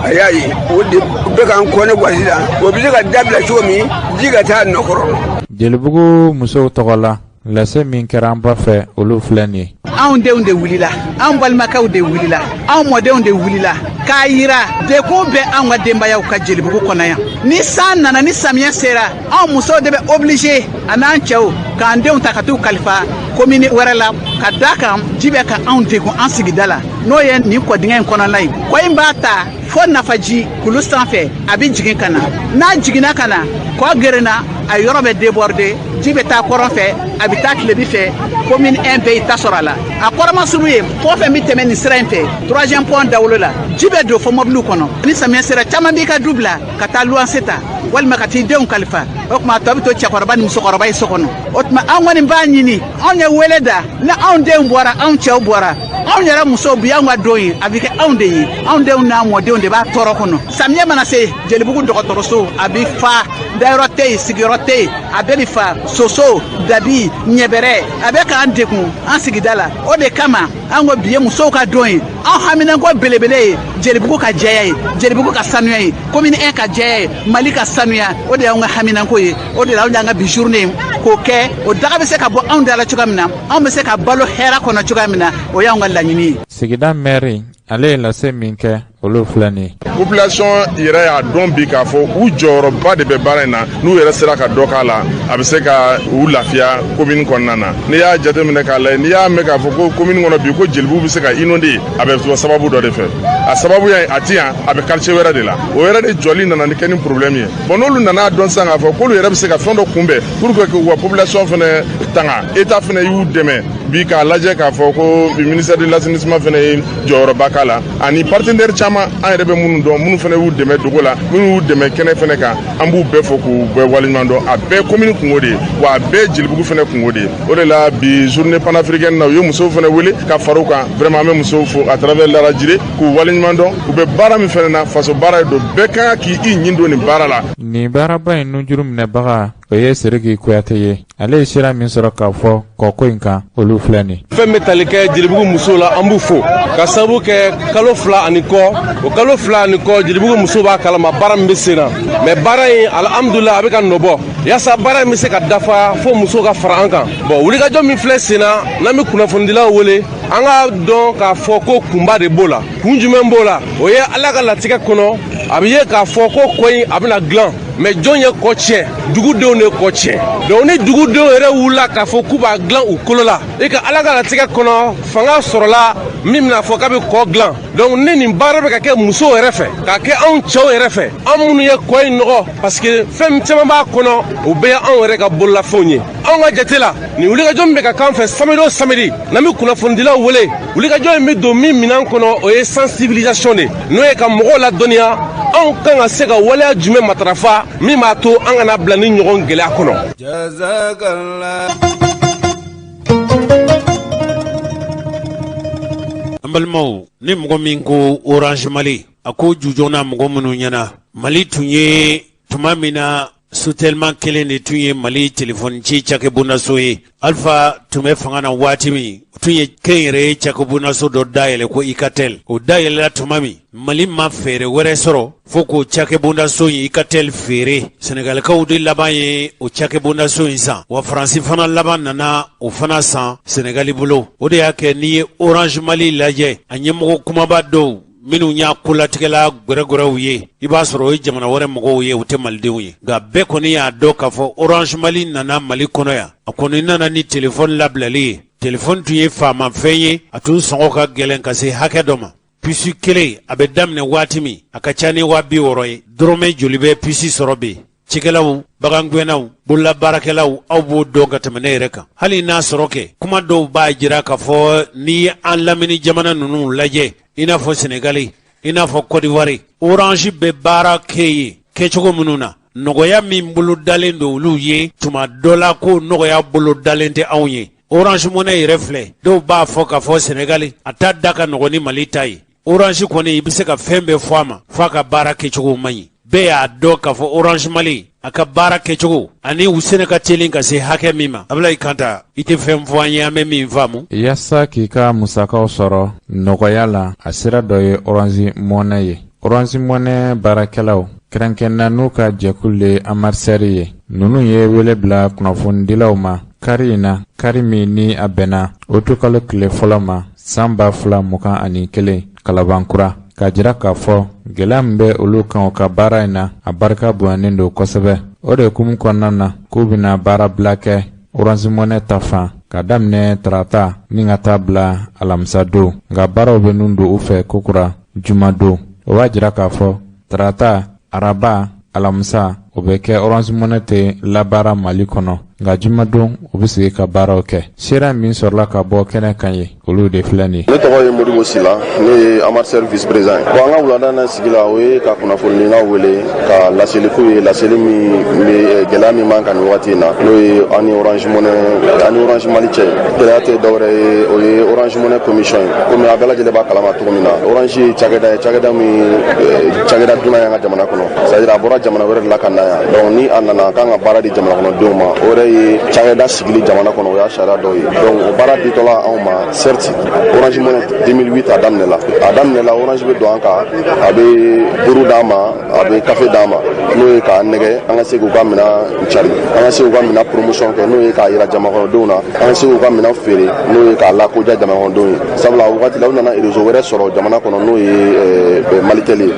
a y'a ye o de bɛ k'an kɔnɛ gasi la o bɛ se ka dabila cogo min ji ka taa nɔkɔrɔ. jelibugu musow tɔgɔ la lase min kɛra an ba fɛ olu filɛ nin ye. anw denw de wulila anw balimakɛw de wulila anw mɔdenw de wulila k'a yira dekun bɛ anw ka denbayaw ka jelibugu kɔnɔ yan ni san nana ni samiyɛ sera anw musow de bɛ oblige a n'an cɛw k'an denw ta ka t'u kalifa komini wɛrɛ la ka da kan ji bɛ ka anw degun an sigida la n'o ye nin kɔdingɛ in kɔnɔna ye kɔ in b'a ta fo nafaji kulu sanfɛ a bɛ jigin ka na n'a jiginna ka na kɔ gerenna a yɔrɔ bɛ débordé ji bɛ taa kɔrɔn fɛ a bɛ taa tilebi fɛ commune 1 bɛɛ y'i ta sɔrɔ a la a kɔrɔma suru ye fɛn fɛn bɛ tɛmɛ nin sira in fɛ 3e pont dawolo la ji bɛ don fo mobiliw kɔnɔ ni samiyɛ sera caman b'i ka du bila ka taa luwanse ta walima ka t'i denw kalifa o tuma a tɔ bɛ to cɛkɔrɔba ni musokɔrɔba ye so kɔnɔ o tuma an kɔni b'a ɲini anw ye wele da ni anw denw bɔra anw cɛw bɔra anw yɛrɛ musow bi anw ka don ye a bɛ kɛ anw de ye anw denw n'a mɔdenw de b'a tɔɔrɔ kɔnɔ samiyɛ mana se jelibugu dɔgɔtɔrɔso a bɛ fa dayɔrɔ tɛ yen sigiyɔrɔ tɛ yen a bɛ nin fa soso dabi ɲɛbɛrɛ a bɛ k'an degun an sigida la o de kama an ko bi ye musow ka don ye an haminanko belebele ye jelibugu ka jɛya ye jelibugu ka sanuya ye commune 1 ka jɛya ye Mali ka sanuya o de y'anw ka haminanko ye o de la anw y'an ka bi journée k'o kɛ o daga bɛ se ka bɔ anw da la cogoya min na anw bɛ se ka balo hɛrɛ kɔnɔ cogoya min na o y'anw ka laɲini ye. Sigida maire ale ye lase min kɛ olu filɛ nin ye. Population yɛrɛ y'a dɔn bi k'a fɔ u jɔyɔrɔba de bɛ baara in na n'u yɛrɛ sera ka dɔ k'a la a bɛ se ka u lafiya commune kɔnɔna na n'i y'a jateminɛ k'a lajɛ n'i y'a mɛn k'a fɔ ko commune kɔnɔ bi ko jelibugu bɛ se ka inonder a bɛ sɔrɔ sababu dɔ de fɛ a sababu ya a ti yan a bɛ quartier wɛrɛ de la o yɛrɛ de jɔli nana ni kɛ ni problème ye bon n'olu nana dɔn sisan k'a fɔ k'olu yɛrɛ bɛ se ka fɛn dɔ kunbɛn pour que k'u ka population fɛnɛ tanga état fɛnɛ y'u dɛmɛ bi k'a lajɛ k'a fɔ ko ministère de l'assainissement fɛnɛ ye jɔyɔrɔba k'a la ani partenaire caman an yɛrɛ bɛ minnu dɔn minnu fɛnɛ y'u dɛmɛ dogo la minnu y'u dɛmɛ kɛnɛ fɛnɛ kan an b'u bɛɛ fɔ k'u bɛɛ waleɲuman dɔn a bɛɛ commune kungo de ye wa a bɛɛ jelibugu fɛnɛ kungo de ye o de la bi journée panafricaine na u ye musow fɛnɛ wele ka fara u kan vraiment an bɛ musow fo à travers la radio k'u waleɲuman dɔn u bɛ baara min fɛnɛ na faso baara ye don bɛɛ kan k'i ɲin don nin baara la. Nin baaraba in nujuru minɛbaga o ye Seriki Kuyate ye ale ye sira min sɔrɔ k'a fɔ kɔko in kan olu filɛ nin. Fɛn bɛ tali kɛ jelibugu musow la an b'u fo ka sababu kɛ kalo 2 ani kɔ o kalo 2 ani kɔ jelibugu musow b'a kalama baara min bɛ sen na mais baara in alhamdulillah a bɛ ka nɔbɔ yaasa baara in bɛ se ka dafa fo musow ka fara an kan bon wulikajɔ min filɛ sen na n'an bɛ kunnafonidilaw wele an ka dɔn k'a fɔ ko kunba de b'o la kun jumɛn b'o la o ye Ala ka latigɛ kɔnɔ a bɛ ye k'a fɔ ko kɔ in a bɛna dilan mais jɔn ye kɔ tiɲɛ dugudenw de kɔ tiɲɛ donc ni dugudenw yɛrɛ wulila k'a fɔ k'u b'a dilan u kolo la e ka Ala ka latigɛ kɔnɔ fanga sɔrɔla min bɛna fɔ k'a bɛ kɔ dilan donc ni nin baara bɛ ka kɛ musow yɛrɛ fɛ k'a kɛ anw cɛw yɛrɛ fɛ an minnu ye kɔ in nɔgɔ parce que fɛn caman b'a kɔnɔ o bɛɛ ye anw yɛrɛ ka bololafɛnw ye anw ka jate la nin wulikajɔ min bɛ ka k'an fɛ samedi o samedi n'an bɛ kunnafonidilaw wele wulikajɔ in bɛ don min minɛn kɔnɔ o ye sensibilisation de n'o ye ka mɔgɔw ladɔnniya anw kan ka se ka waleya jumɛn matarafa min b'a to an kana bila ni ɲɔgɔn gɛlɛya kɔnɔ. An balimaw ni mɔgɔ min ko Orange Mali a ko jujɔna mɔgɔ minnu ɲɛna Mali tun ye tuma min na sotelman kelen de tun ye Mali telefɔni ci cakɛbondaso ye Alpha tun bɛ fanga na waati min tun ye kɛnyɛrɛye cakɛbondaso dɔ dayɛlɛ ko Icatel o dayɛlɛla tuma min Mali ma fɛɛrɛ wɛrɛ sɔrɔ fo k'o cakɛbondaso in Icatel feere Senegalikaw de laban ye o cakɛbondaso in san wa Faransi fana laban nana o fana san Senegali bolo o de y'a kɛ n'i ye Orange Mali lajɛ a ɲɛmɔgɔ kumaba dɔw minnu y'a kolatigɛla gwɛrɛgwɛrɛw ye i b'a sɔrɔ o ye jamana wɛrɛ mɔgɔw ye u tɛ malidenw ye nka bɛɛ kɔni y'a dɔn k'a fɔ Orange Mali nana Mali kɔnɔ yan a kɔni nana ni telefɔni labilali ye telefɔni tun ye faamafɛn ye a tun sɔngɔ ka gɛlɛn ka se hakɛ dɔ ma puce kelen a bɛ daminɛ waati min a ka ca ni 60,000 ye dɔrɔmɛ joli bɛ puce sɔrɔ bi cikɛlaw bagangɛnnaw bololabaarakɛlaw aw b'o dɔn ka tɛmɛ ne yɛrɛ kan hali n'a sɔrɔ kɛ kuma dɔw b'a jira k'a fɔ n'i ye an lamini jamana ninnu lajɛ i n'a fɔ Senegali i n'a fɔ Côte d'Ivoire Orange bɛ baara kɛ ye kɛcogo minnu na nɔgɔya min bolo dalen don olu ye tuma dɔ la ko nɔgɔya bolo dalen tɛ anw ye Orange Money yɛrɛ filɛ dɔw b'a fɔ k'a fɔ Senegali a ta da ka nɔgɔ ni Mali ta ye Orange kɔni i bɛ se ka fɛn bɛɛ fɔ a ma f'a ka baara kɛcogo man ɲi bɛɛ y'a dɔn k'a fɔ Orange Mali a ka baara kɛcogo ani u sɛnɛ ka teli ka se hakɛ min ma Ablaye Kanta i tɛ fɛn fɔ an ye an bɛ min faamu yaasa k'i ka musakaw sɔrɔ nɔgɔya la a sira dɔ ye Orange Money ye Orange Money baarakɛlaw kɛrɛnkɛrɛnna n'u ka jɛkulu le amarsɛri ye ninnu ye wele bila kunnafonidilaw ma kari in na kari min ni a bɛnna o to kalo tile fɔlɔ ma san 2021 kalabankura k'a jira k'a fɔ gɛlɛya min bɛ olu kan u ka baara in na a barika bonyanen don kosɛbɛ o de hukumu kɔnɔna na k'u bɛna baara bila kɛ Orange Money ta fan ka daminɛ tarata ni ka taa bila alamisa don nka baaraw bɛ nun don u fɛ kokura juma don o b'a jira k'a fɔ tarata araba alamisa o bɛ kɛ Orange Money tɛ labaara Mali kɔnɔ nka juma don u bɛ sigi ka baaraw kɛ sera min sɔrɔla ka bɔ kɛnɛ kan ye olu de filɛ nin ye ne tɔgɔ ye Modibo Sila ne ye amateur vice président bon an ka wulada na sigi la o ye ka kunnafonidilaw wele ka laseli k'u ye laseli min bɛ gɛlɛya min b'an kan nin waati in na n'o ye ani Orange Money ani Orange Mali cɛ gɛlɛya tɛ dɔwɛrɛ ye o ye Orange Money commission ye komi a bɛɛ lajɛlen b'a kalama cogo min na Orange ye cakɛda ye cakɛda min cakɛda dunan y'an ka jamana kɔnɔ c'est à dire a bɔra jamana wɛrɛ de la ka na yan donc ni a nana kan ka baara di jamana kɔnɔdenw ma o yɛrɛ ye cakɛda sigili jamana kɔnɔ o y'a sariya dɔw ye donc o baara ditɔla anw ma certes Orange Money 2008 a daminɛla Orange bɛ don an kan a bɛ buru d'an ma a bɛ café d'an ma n'o ye k'a nɛgɛ an ka se k'u ka minɛn cari an ka se k'u ka minɛn promotion kɛ n'o ye k'a yira jamana kɔnɔdenw na an ka se k'u ka minɛn feere n'o ye k'a lakodija jamana kɔnɔdenw ye sabula o wagati la u nana réseau wɛrɛ sɔrɔ jamana kɔnɔ n'o ye Malitel ye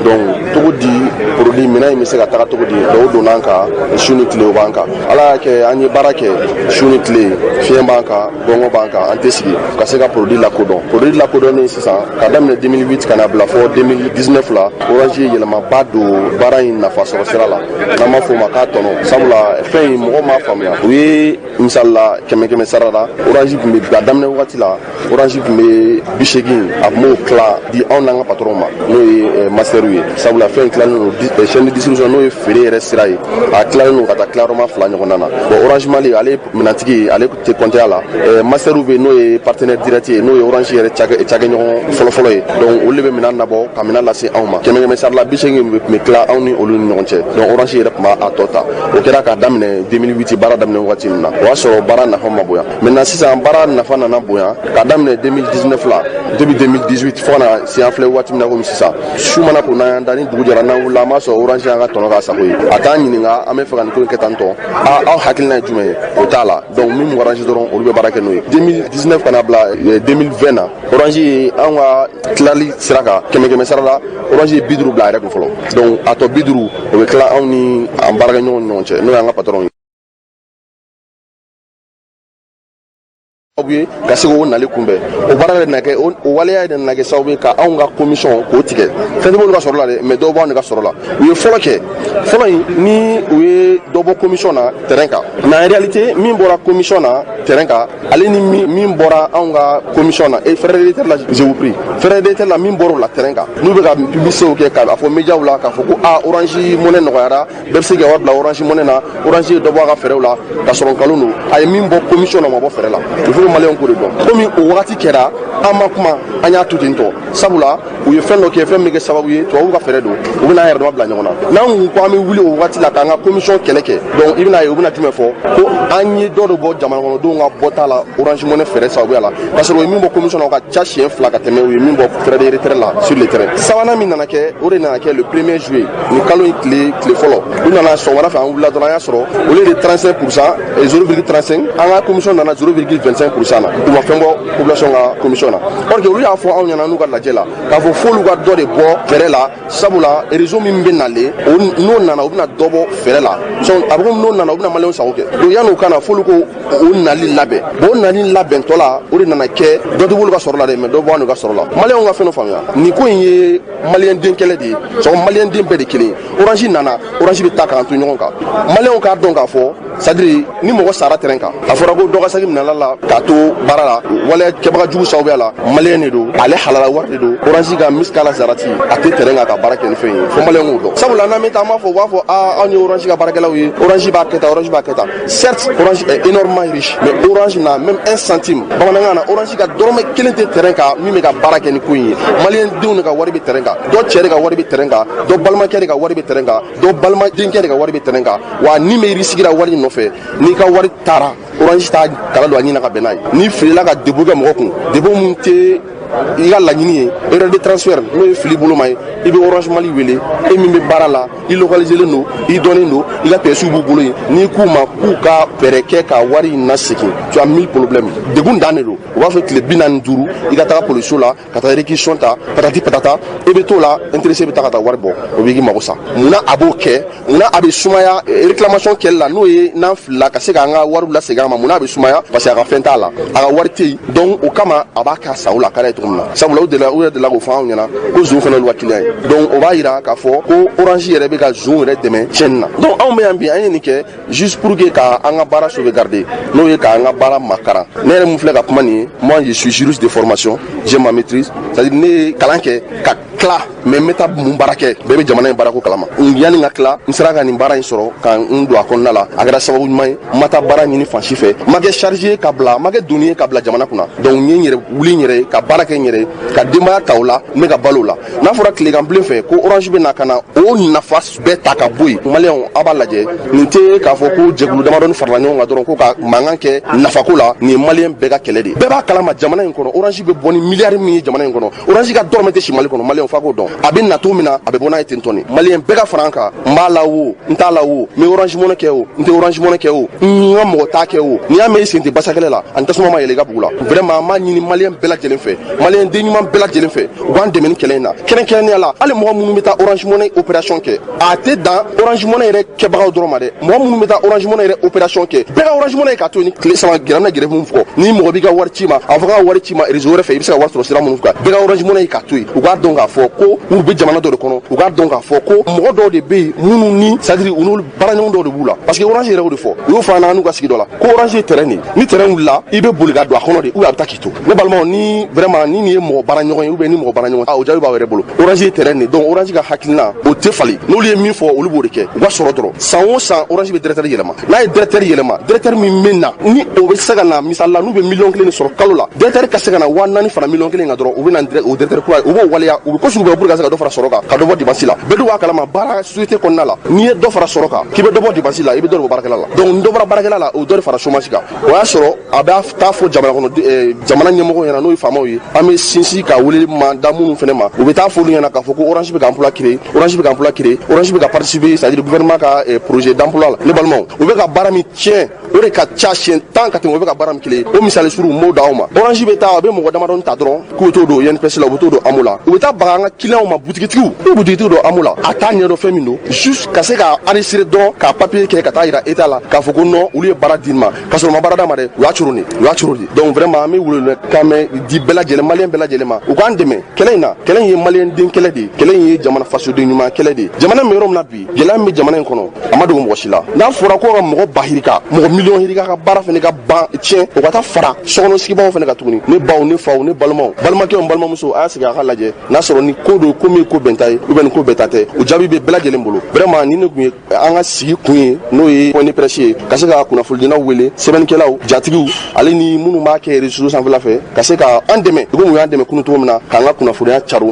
donc cogo di produit minɛn in bɛ se ka taga cogo di dɔw donna an kan su ni tile o b'an kan ala y'a kɛ an ye baara kɛ su ni tile fiɲɛ b'an kan gɔngɔ b'an kan an tɛ sigi ka se ka produit lakodɔnnen sisan ka daminɛ 2008 ka na bila fɔ 2019 la Orange ye yɛlɛmaba don baara in nafa sɔrɔ sira la n'an b'a fɔ o ma k'a tɔnɔ sabula fɛn in mɔgɔw m'a faamuya u ye misalila 100 sara la Orange tun bɛ a daminɛ wagati la Orange tun bɛ 80 a tun b'o tila di anw n'an ka patron ma n'o ye masteriw ye sabula fɛn in tilalen don chaîne de distribution n'o ye feere yɛrɛ sira ye a tilalen don ka taa tilayɔrɔma 2 ɲɔgɔnna na bon Orange Mali ale minɛntigi ale tɛ compter a la masteriw bɛ n'o ye partenaire direct ye n'o ye Orange yɛrɛ cakɛɲɔgɔn fɔlɔfɔlɔ ye donc olu de bɛ minɛn nabɔ ka minɛn lase anw ma 100 sara la 80 tun bɛ tila anw ni olu ni ɲɔgɔn cɛ donc Orange yɛrɛ tun b'a tɔ ta o kɛra k'a daminɛ 2008 baara daminɛ wagati min na o y'a sɔrɔ baara nafa ma bonya maintenant sisan baara nafa nana bonya k'a daminɛ 2019 la depuis 2018 fo ka na se an filɛ waati min na komi sisan su mana ko n'an da ni dugu jɛra n'an wulila an b'a sɔrɔ Orange y'an ka tɔnɔ k'a sago ye a t'an ɲininka an bɛ fɛ ka nin ko in kɛ tan tɔ aw hakilina ye jumɛn ye o t'a la donc min bɛ Orange dɔrɔn olu bɛ baara kɛ n'o ye 2019 ka na bila 2020 na Orange ye an ka tilali sira kan 100 sara la Orange ye 50 bila a yɛrɛ kun fɔlɔ donc a tɔ 50 o bɛ tila anw ni an baarakɛɲɔgɔnw ni ɲɔgɔn cɛ n'o y'an ka patron ye ka se k'o nali kunbɛn o baara de na kɛ o waleya de na kɛ sababu ye ka anw ka commission k'o tigɛ fɛn tɛ b'olu ka sɔrɔ la dɛ mais dɔw b'anw de ka sɔrɔ la u ye fɔlɔ kɛ fɔlɔ in ni u ye dɔ bɔ commission na terrain kan mais en réalité min bɔra commission na terrain kan ale ni min bɔra anw ka commission na et frais d'éditeur la je vous prie frais d'éditeur la min bɔra o la terrain kan n'u bɛ ka publicité kɛ k'a fɔ médiaw la k'a fɔ ko Orange Money nɔgɔyara bɛɛ bɛ se k'i ka wari bila Orange Money na Orange ye dɔ bɔ a ka fɛɛrɛw la ka sɔrɔ nkalon don a ye min bɔ commission na o ma bɔ fɛɛrɛ la il faut maliyɛnw k'o de dɔn komi o wagati kɛra an ma kuma an y'a to ten tɔ sabula u ye fɛn dɔ kɛ fɛn min bɛ kɛ sababu ye tubabuw ka fɛɛrɛ don u bɛna an yɛrɛ dama bila ɲɔgɔn na n'an ko an bɛ wuli o wagati la k'an ka commission kɛlɛ kɛ donc i bɛna ye u bɛna jumɛn fɔ ko an ye dɔ de bɔ jamana kɔnɔdenw ka bɔta la Orange Money fɛɛrɛ sababuya la parce que o ye min bɔ commission na o ka ca siɲɛ 2 ka tɛmɛ u ye min bɔ frais de retrait la sur le terrain sabanan min nana kɛ o de nana kɛ le 1er juillet nin kalo in tile fɔlɔ u nana sɔgɔmada fɛ an wulila dɔrɔn an y'a sɔrɔ au lieu de 35% et 0,35 an ka commission nana 0,25% na u ma fɛn bɔ population ka commission na or que olu y'a fɔ anw ɲɛna n'u ka lajɛ la k'a fɔ f'olu ka dɔ de bɔ fɛɛrɛ la sabula réseau min bɛ nalen n'o nana u bɛna dɔ bɔ fɛɛrɛ la a bɛ komi n'o nana u bɛna maliyɛnw sago kɛ donc yan'o kana f'olu ko o nali labɛn bon o nali labɛntɔ la o de nana kɛ dɔ tɛ b'olu ka sɔrɔ la dɛ mais dɔ bɔ anw ka sɔrɔ la maliyɛnw ka fɛn dɔ faamuya nin ko in ye maliyɛn den kɛlɛ de ye sɔgɔ maliyɛn den bɛɛ de kelen Orange nana Orange bɛ taa k'an to ɲɔgɔn kan maliyɛnw k'a dɔn k'a fɔ c'est à dire ni mɔgɔ sara terrain kan a fɔra ko dɔ ka saki minɛla la k'a to baara la waleya kɛbaga jugu sababuya la maliyɛn de don ale halala wari de don Orange ka miskala zarati a tɛ terrain kan ka baara kɛ ni fɛn ye fo maliyɛnw k'o dɔn sabula n'an bɛ taa an b'a fɔ u b'a fɔ anw ye Orange ka baarakɛlaw ye Orange b'a kɛ tan Orange b'a kɛ tan certes Orange est énormément riche mais Orange n'a même un centime bamanankan na Orange ka dɔrɔmɛ 1 tɛ terrain kan min bɛ ka baara kɛ ni ko in ye maliyɛn denw de ka wari bɛ terrain kan dɔ cɛ de ka wari bɛ terrain kan dɔ balimakɛ de ka wari bɛ terrain kan dɔ balimadenkɛ de ka wari bɛ terrain kan wa ni mairie sigira wari nɔfɛ n'i ka wari taara Orange t'a kala don a ɲini ka bɛn n'a ye n'i filila ka dépôt kɛ mɔgɔ kun dépôt mun tɛ i ka laɲini ye erreur de transfert n'o ye fili boloma ye i bɛ Orange Mali wele e min bɛ baara la i localiselen don i dɔnnen don i ka pièces b'u bolo yen n'i k'u ma k'u ka fɛɛrɛ kɛ ka wari in nasegin tu as 1000 problèmes degun dan de don u b'a fɔ tile 45 i ka taga police la ka taa réquisition ta patati patata e bɛ t'o la intéressé bɛ taa ka taa wari bɔ o b'i k'i mago sa munna a b'o kɛ munna a bɛ sumaya réclamation kɛli la n'o ye n'an filila ka se k'an ka wariw lasegin a ma munna a bɛ sumaya parce que a ka fɛn t'a la a ka wari tɛ yen donc o kama a b'a k'a sago la k'a sabula u yɛrɛ de la k'o fɔ anw ɲɛna ko zon fana olu ka client ye donc o b'a yira k'a fɔ ko Orange yɛrɛ bɛ ka zon yɛrɛ dɛmɛ tiɲɛni na donc anw bɛ yan bi an ye nin kɛ juste pour que ka an ka baara sauvegarder n'o ye k'an ka baara makaran ne yɛrɛ mun filɛ ka kuma nin ye moi je suis juriste de formation j'ai ma maîtrise c'est-à-dire ne ye kalan kɛ ka tila mais n bɛ taa mun baara kɛ bɛɛ bɛ jamana in baarako kalama yanni ka tila n sera ka nin baara in sɔrɔ ka n don a kɔnɔna la a kɛra sababu ɲuman ye n ma taa baara ɲini fan si fɛ n ma kɛ chargé ka bila n ma kɛ donni ye ka bila jamana kunna donc n ye n yɛrɛ wuli n yɛrɛ ye ka baara kɛ kɛ n yɛrɛ ka denbaya ta o la n bɛ ka balo la n'a fɔra tilegan bilen fɛ ko orange bɛ na ka na o nafa bɛɛ ta ka bɔ yen maliyɛnw a b'a lajɛ nin tɛ k'a fɔ ko jɛkulu damadɔni farala ɲɔgɔn kan dɔrɔn ko ka mankan kɛ nafako la nin ye maliyɛn bɛɛ ka kɛlɛ de bɛɛ b'a kalama jamana in kɔnɔ orange bɛ bɔ ni miliyari min ye jamana in kɔnɔ orange ka dɔrɔmɛ tɛ si Mali kɔnɔ maliyɛnw f'a k'o dɔn a bɛ na cogo min na a bɛ bɔ n'a ye ten tɔni maliyɛn bɛɛ ka fara an kan n b'a la o n t'a la o n bɛ orange money kɛ o n tɛ orange money kɛ o n ka mɔgɔ t'a kɛ o n'i y'a mɛn i sen tɛ basakɛlɛ la ani tasuma ma yɛlɛ i ka bugu la vraiment an b'a ɲini maliyɛn bɛɛ lajɛlen fɛ maliyɛn den ɲuman bɛɛ lajɛlen fɛ u b'an dɛmɛ ni kɛlɛ in na kɛrɛnkɛrɛnnenya la hali mɔgɔ minnu bɛ taa orange money opération kɛ a tɛ dan orange money yɛrɛ kɛbagaw dɔrɔn ma dɛ mɔgɔ minnu bɛ taa orange money yɛrɛ opération kɛ bɛɛ ka orange money k'a to ni tile saba gɛrɛ na gɛrɛ mun fɔ ni mɔgɔ b'i ka wari ci ma a fɔ ka wari ci ma réseau wɛrɛ fɛ i bɛ se ka wari sɔrɔ sira minnu fɛ bɛɛ ka orange money k'a to yen u k'a dɔn k'a fɔ ko u bɛ jamana dɔ de kɔnɔ u k'a dɔn k'a fɔ ko mɔgɔ dɔw de bɛ yen minnu ni c'est-à-dire u n'olu baaraɲɔgɔn dɔw de b'u la parce que orange yɛrɛ y'o de fɔ u y'o fana n'u ka sigi dɔ la ko orange ye terrain de ni terrain wulila i bɛ boli ka don a kɔnɔ de ou bien a bɛ taa k'i to ne balimaw ni vraiment ni nin ye mɔgɔ baaraɲɔgɔn ye ou bien ni mɔgɔ baaraɲɔgɔn o jaabi b'a yɛrɛ bolo orange ye terrain de donc orange ka hakilina o tɛ fali n'olu ye min fɔ olu b'o de kɛ u ka sɔrɔ dɔrɔn san o san orange bɛ directeur yɛlɛma n'a ye directeur yɛlɛma directeur min bɛ na ni o bɛ se ka na misali la n'u bɛ miliyɔn kelen de sɔrɔ kalo la directeur ka se ka na 4,000 fara miliyɔn kelen kan dɔrɔn u bɛ na o directeur kura u b'o waleya u bɛ ko sugu bɛɛ pour que ka se ka dɔ fara sɔrɔ kan ka dɔ bɔ dépense la bɛɛ dun b'a kalama baara société kɔnɔna la n'i ye dɔ fara sɔrɔ kan k'i bɛ dɔ bɔ dépense la i bɛ dɔ de bɔ baarakɛla la donc ni dɔ bɔra baarakɛla la o dɔ de fara chômage kan o y'a sɔrɔ a bɛ taa fɔ jamana kɔnɔ jamana ɲɛmɔgɔ ɲɛna n'o ye faamaw ye an bɛ sinsin ka wele manda minnu fana ma u bɛ taa fɔ olu ɲɛna k'a fɔ ko orange bɛ ka emploi créer orange bɛ ka emploi créer orange bɛ ka participer c'est-à-dire gouvernement ka projet d'emploi la ne balimaw u bɛ ka baara min tiɲɛ o de ka ca siɲɛ 10 ka tɛmɛ u bɛ ka baara min kelen o misali suru m'o d'aw ma orange bɛ taa a bɛ mɔgɔ damadɔni ta dɔrɔn k'u t'o don INPS la u bɛ t'o don AMO la u bɛ taa baga an ka clients ma butigitigiw n'u butigitigiw don AMO la a t'a ɲɛdɔn fɛn min don juste ka se ka enregistrer dɔrɔn ka papier kɛ ka taa yira état la k'a fɔ ko non olu ye baara di ma ka sɔrɔ ma baara d'a ma dɛ u y'a coro de donc vraiment an bɛ wele kan mɛn di bɛɛ lajɛlen maliyɛn bɛɛ lajɛlen ma u k'an dɛmɛ kɛlɛ in na kɛlɛ in ye maliyɛn den kɛlɛ de ye kɛlɛ in ye jamana fasoden ɲuman kɛlɛ de ye jamana min yɔrɔ min na bi gɛlɛya min bɛ jamana in kɔnɔ a ma dogo mɔgɔ si la n'a fɔra ko ka mɔgɔ ba hirika mɔgɔ miliyɔn hirika ka baara fana ka ban tiɲɛ o ka taa fara sokɔnɔsigibaw fana ka tuguni ne baw ne faw ne balimaw balimakɛw balimamuso a y'a sigi a ka lajɛ n'a sɔrɔ ni ko don ko min ye ko bɛn ta ye ou bien ni ko bɛɛ ta tɛ o jaabi bɛ bɛɛ lajɛlen bolo vraiment ni ne tun ye an ka sigi kun ye n'o ye point de presse ye ka se ka kunnafonidilaw wele sɛbɛnnikɛlaw jatigiw ale ni minnu b'a kɛ réseau sanfɛla fɛ ka se ka an dɛmɛ komi u y'an dɛmɛ kunun cogo min na k'an ka kunnafoniya caro.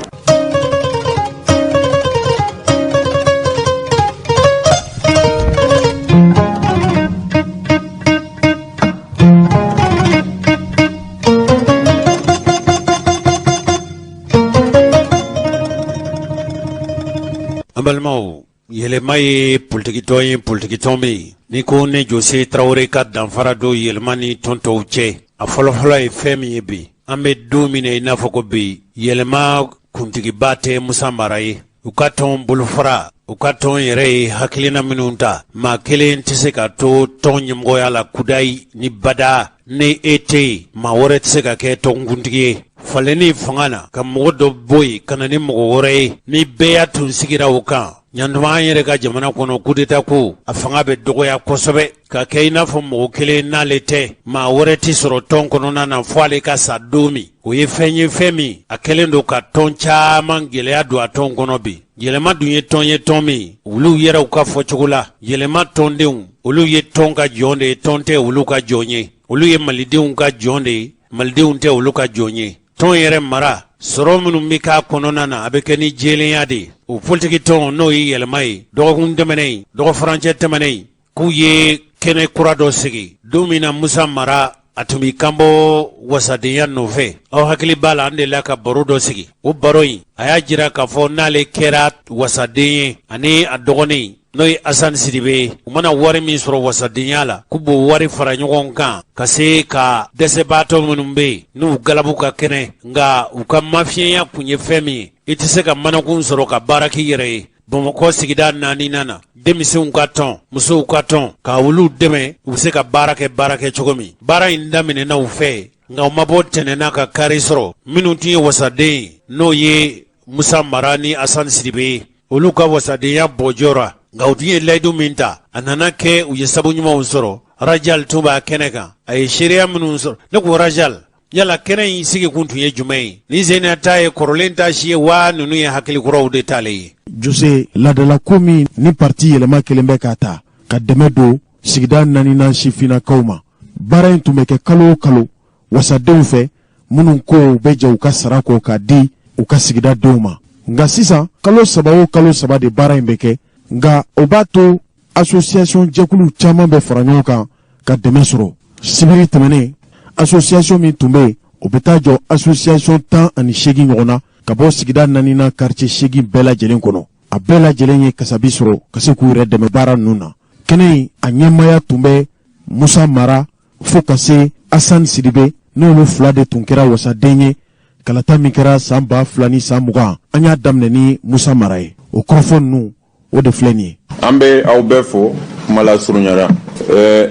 An balimaw yɛlɛma ye politikitɔn ye politikitɔn min ni ko ne Jose Traoré ka danfara don yɛlɛma ni tɔn tɔw cɛ a fɔlɔfɔlɔ ye fɛn min ye bi an bɛ don min na i n'a fɔ ko bi yɛlɛma kuntigiba tɛ Musa Mara ye u ka tɔn bolofara u ka tɔn yɛrɛ ye hakilina minnu ta maa kelen tɛ se ka to tɔn ɲɛmɔgɔya la kudayi ni bada ni e tɛ yen maa wɛrɛ tɛ se ka kɛ tɔnkuntigi ye falenni fanga na ka mɔgɔ dɔ bɔ yen ka na ni mɔgɔ wɛrɛ ye ni bɛɛ y'a tun sigira o kan ɲantuma an yɛrɛ ka jamana kɔnɔ coup d'état ko a fanga bɛ dɔgɔya kosɛbɛ ka kɛ i n'a fɔ mɔgɔ kelen n'ale tɛ maa wɛrɛ tɛ sɔrɔ tɔn kɔnɔna na fɔ ale ka sa don min o ye fɛn ye fɛn min a kɛlen don ka tɔn caman gɛlɛya don a tɔn kɔnɔ bi yɛlɛma dun ye tɔn min olu yɛrɛw ka fɔcogo la yɛlɛma tɔndenw olu ye tɔn ka jɔn de ye tɔn tɛ olu ka jɔn ye olu ye malidenw ka jɔn de ye malidenw tɛ olu ka jɔn ye tɔn yɛrɛ mara sɔrɔ minnu bɛ k'a kɔnɔna na a bɛ kɛ ni jɛlenya de o politiki tɔn n'o ye yɛlɛma ye dɔgɔkun tɛmɛnen dɔgɔfurancɛ tɛmɛnen k'u ye kɛnɛ kura dɔ sigi don min na Musa Mara a tun bɛ kanbɔ wasadenya nɔfɛ aw hakili b'a la an delila ka baro dɔ sigi o baro in a y'a jira k'a fɔ n'ale kɛra wasaden ye ani a dɔgɔnin n'o ye Asani Sidibe u mana wari min sɔrɔ wasadenya la k'u b'o wari fara ɲɔgɔn kan ka se ka dɛsɛbaatɔ minnu bɛ yen n'u galabu ka kɛnɛ nka u ka mafiyɛnya kun ye fɛn min ye i tɛ se ka manakun sɔrɔ ka baara k'i yɛrɛ ye Bamakɔ sigida 4nan na denmisɛnw ka tɔn musow ka tɔn ka olu dɛmɛ u bɛ se ka baara kɛ cogo min baara in daminɛna u fɛ nka u ma bɔ tɛnɛnna ka kari sɔrɔ minnu tun ye wasaden n'o ye Musa Mara ni Asani Sidibe olu ka wasadenya bɔjɔra nka u tun ye layidu min ta a nana kɛ u ye sabu ɲumanw sɔrɔ Rajal tun b'a kɛnɛ kan a ye seereya minnu sɔrɔ ne ko Rajal yala kɛnɛ in sigi kun tun ye jumɛn ye ni Zena ta ye kɔrɔlen ta si ye wa ninnu ye hakilikuraw de t'ale ye Jose ladala ko min ni parti yɛlɛma kelen bɛ k'a ta ka dɛmɛ don sigida 4nan sifinnakaw ma baara in tun bɛ kɛ kalo o kalo wasadenw fɛ minnu ko u bɛ jɛ u ka sara kɔ k'a di u ka sigida denw ma. Nka sisan kalo 3 o kalo 3 de baara in bɛ kɛ, nka o b'a to association jɛkulu caman bɛ fara ɲɔgɔn kan ka dɛmɛ sɔrɔ. Sibiri tɛmɛnen association min tun bɛ yen o bɛ taa jɔ association 18 ɲɔgɔn na ka bɔ sigida 4 na quartier 8 bɛɛ lajɛlen kɔnɔ. A bɛɛ lajɛlen ye kasabi sɔrɔ ka se k'u yɛrɛ dɛmɛ baara ninnu na. Kɛnɛ in a ɲɛmaya tun bɛ Musa Mara fo ka se Asan Sidibe, n'olu 2 de tun kɛra wasaden ye kalata min kɛra san 2000 ni san 20. An y'a daminɛ ni Musa Mara ye. O kɔrɔfɔ ninnu o de filɛ nin ye. An bɛ aw bɛɛ fo kuma la surunyara.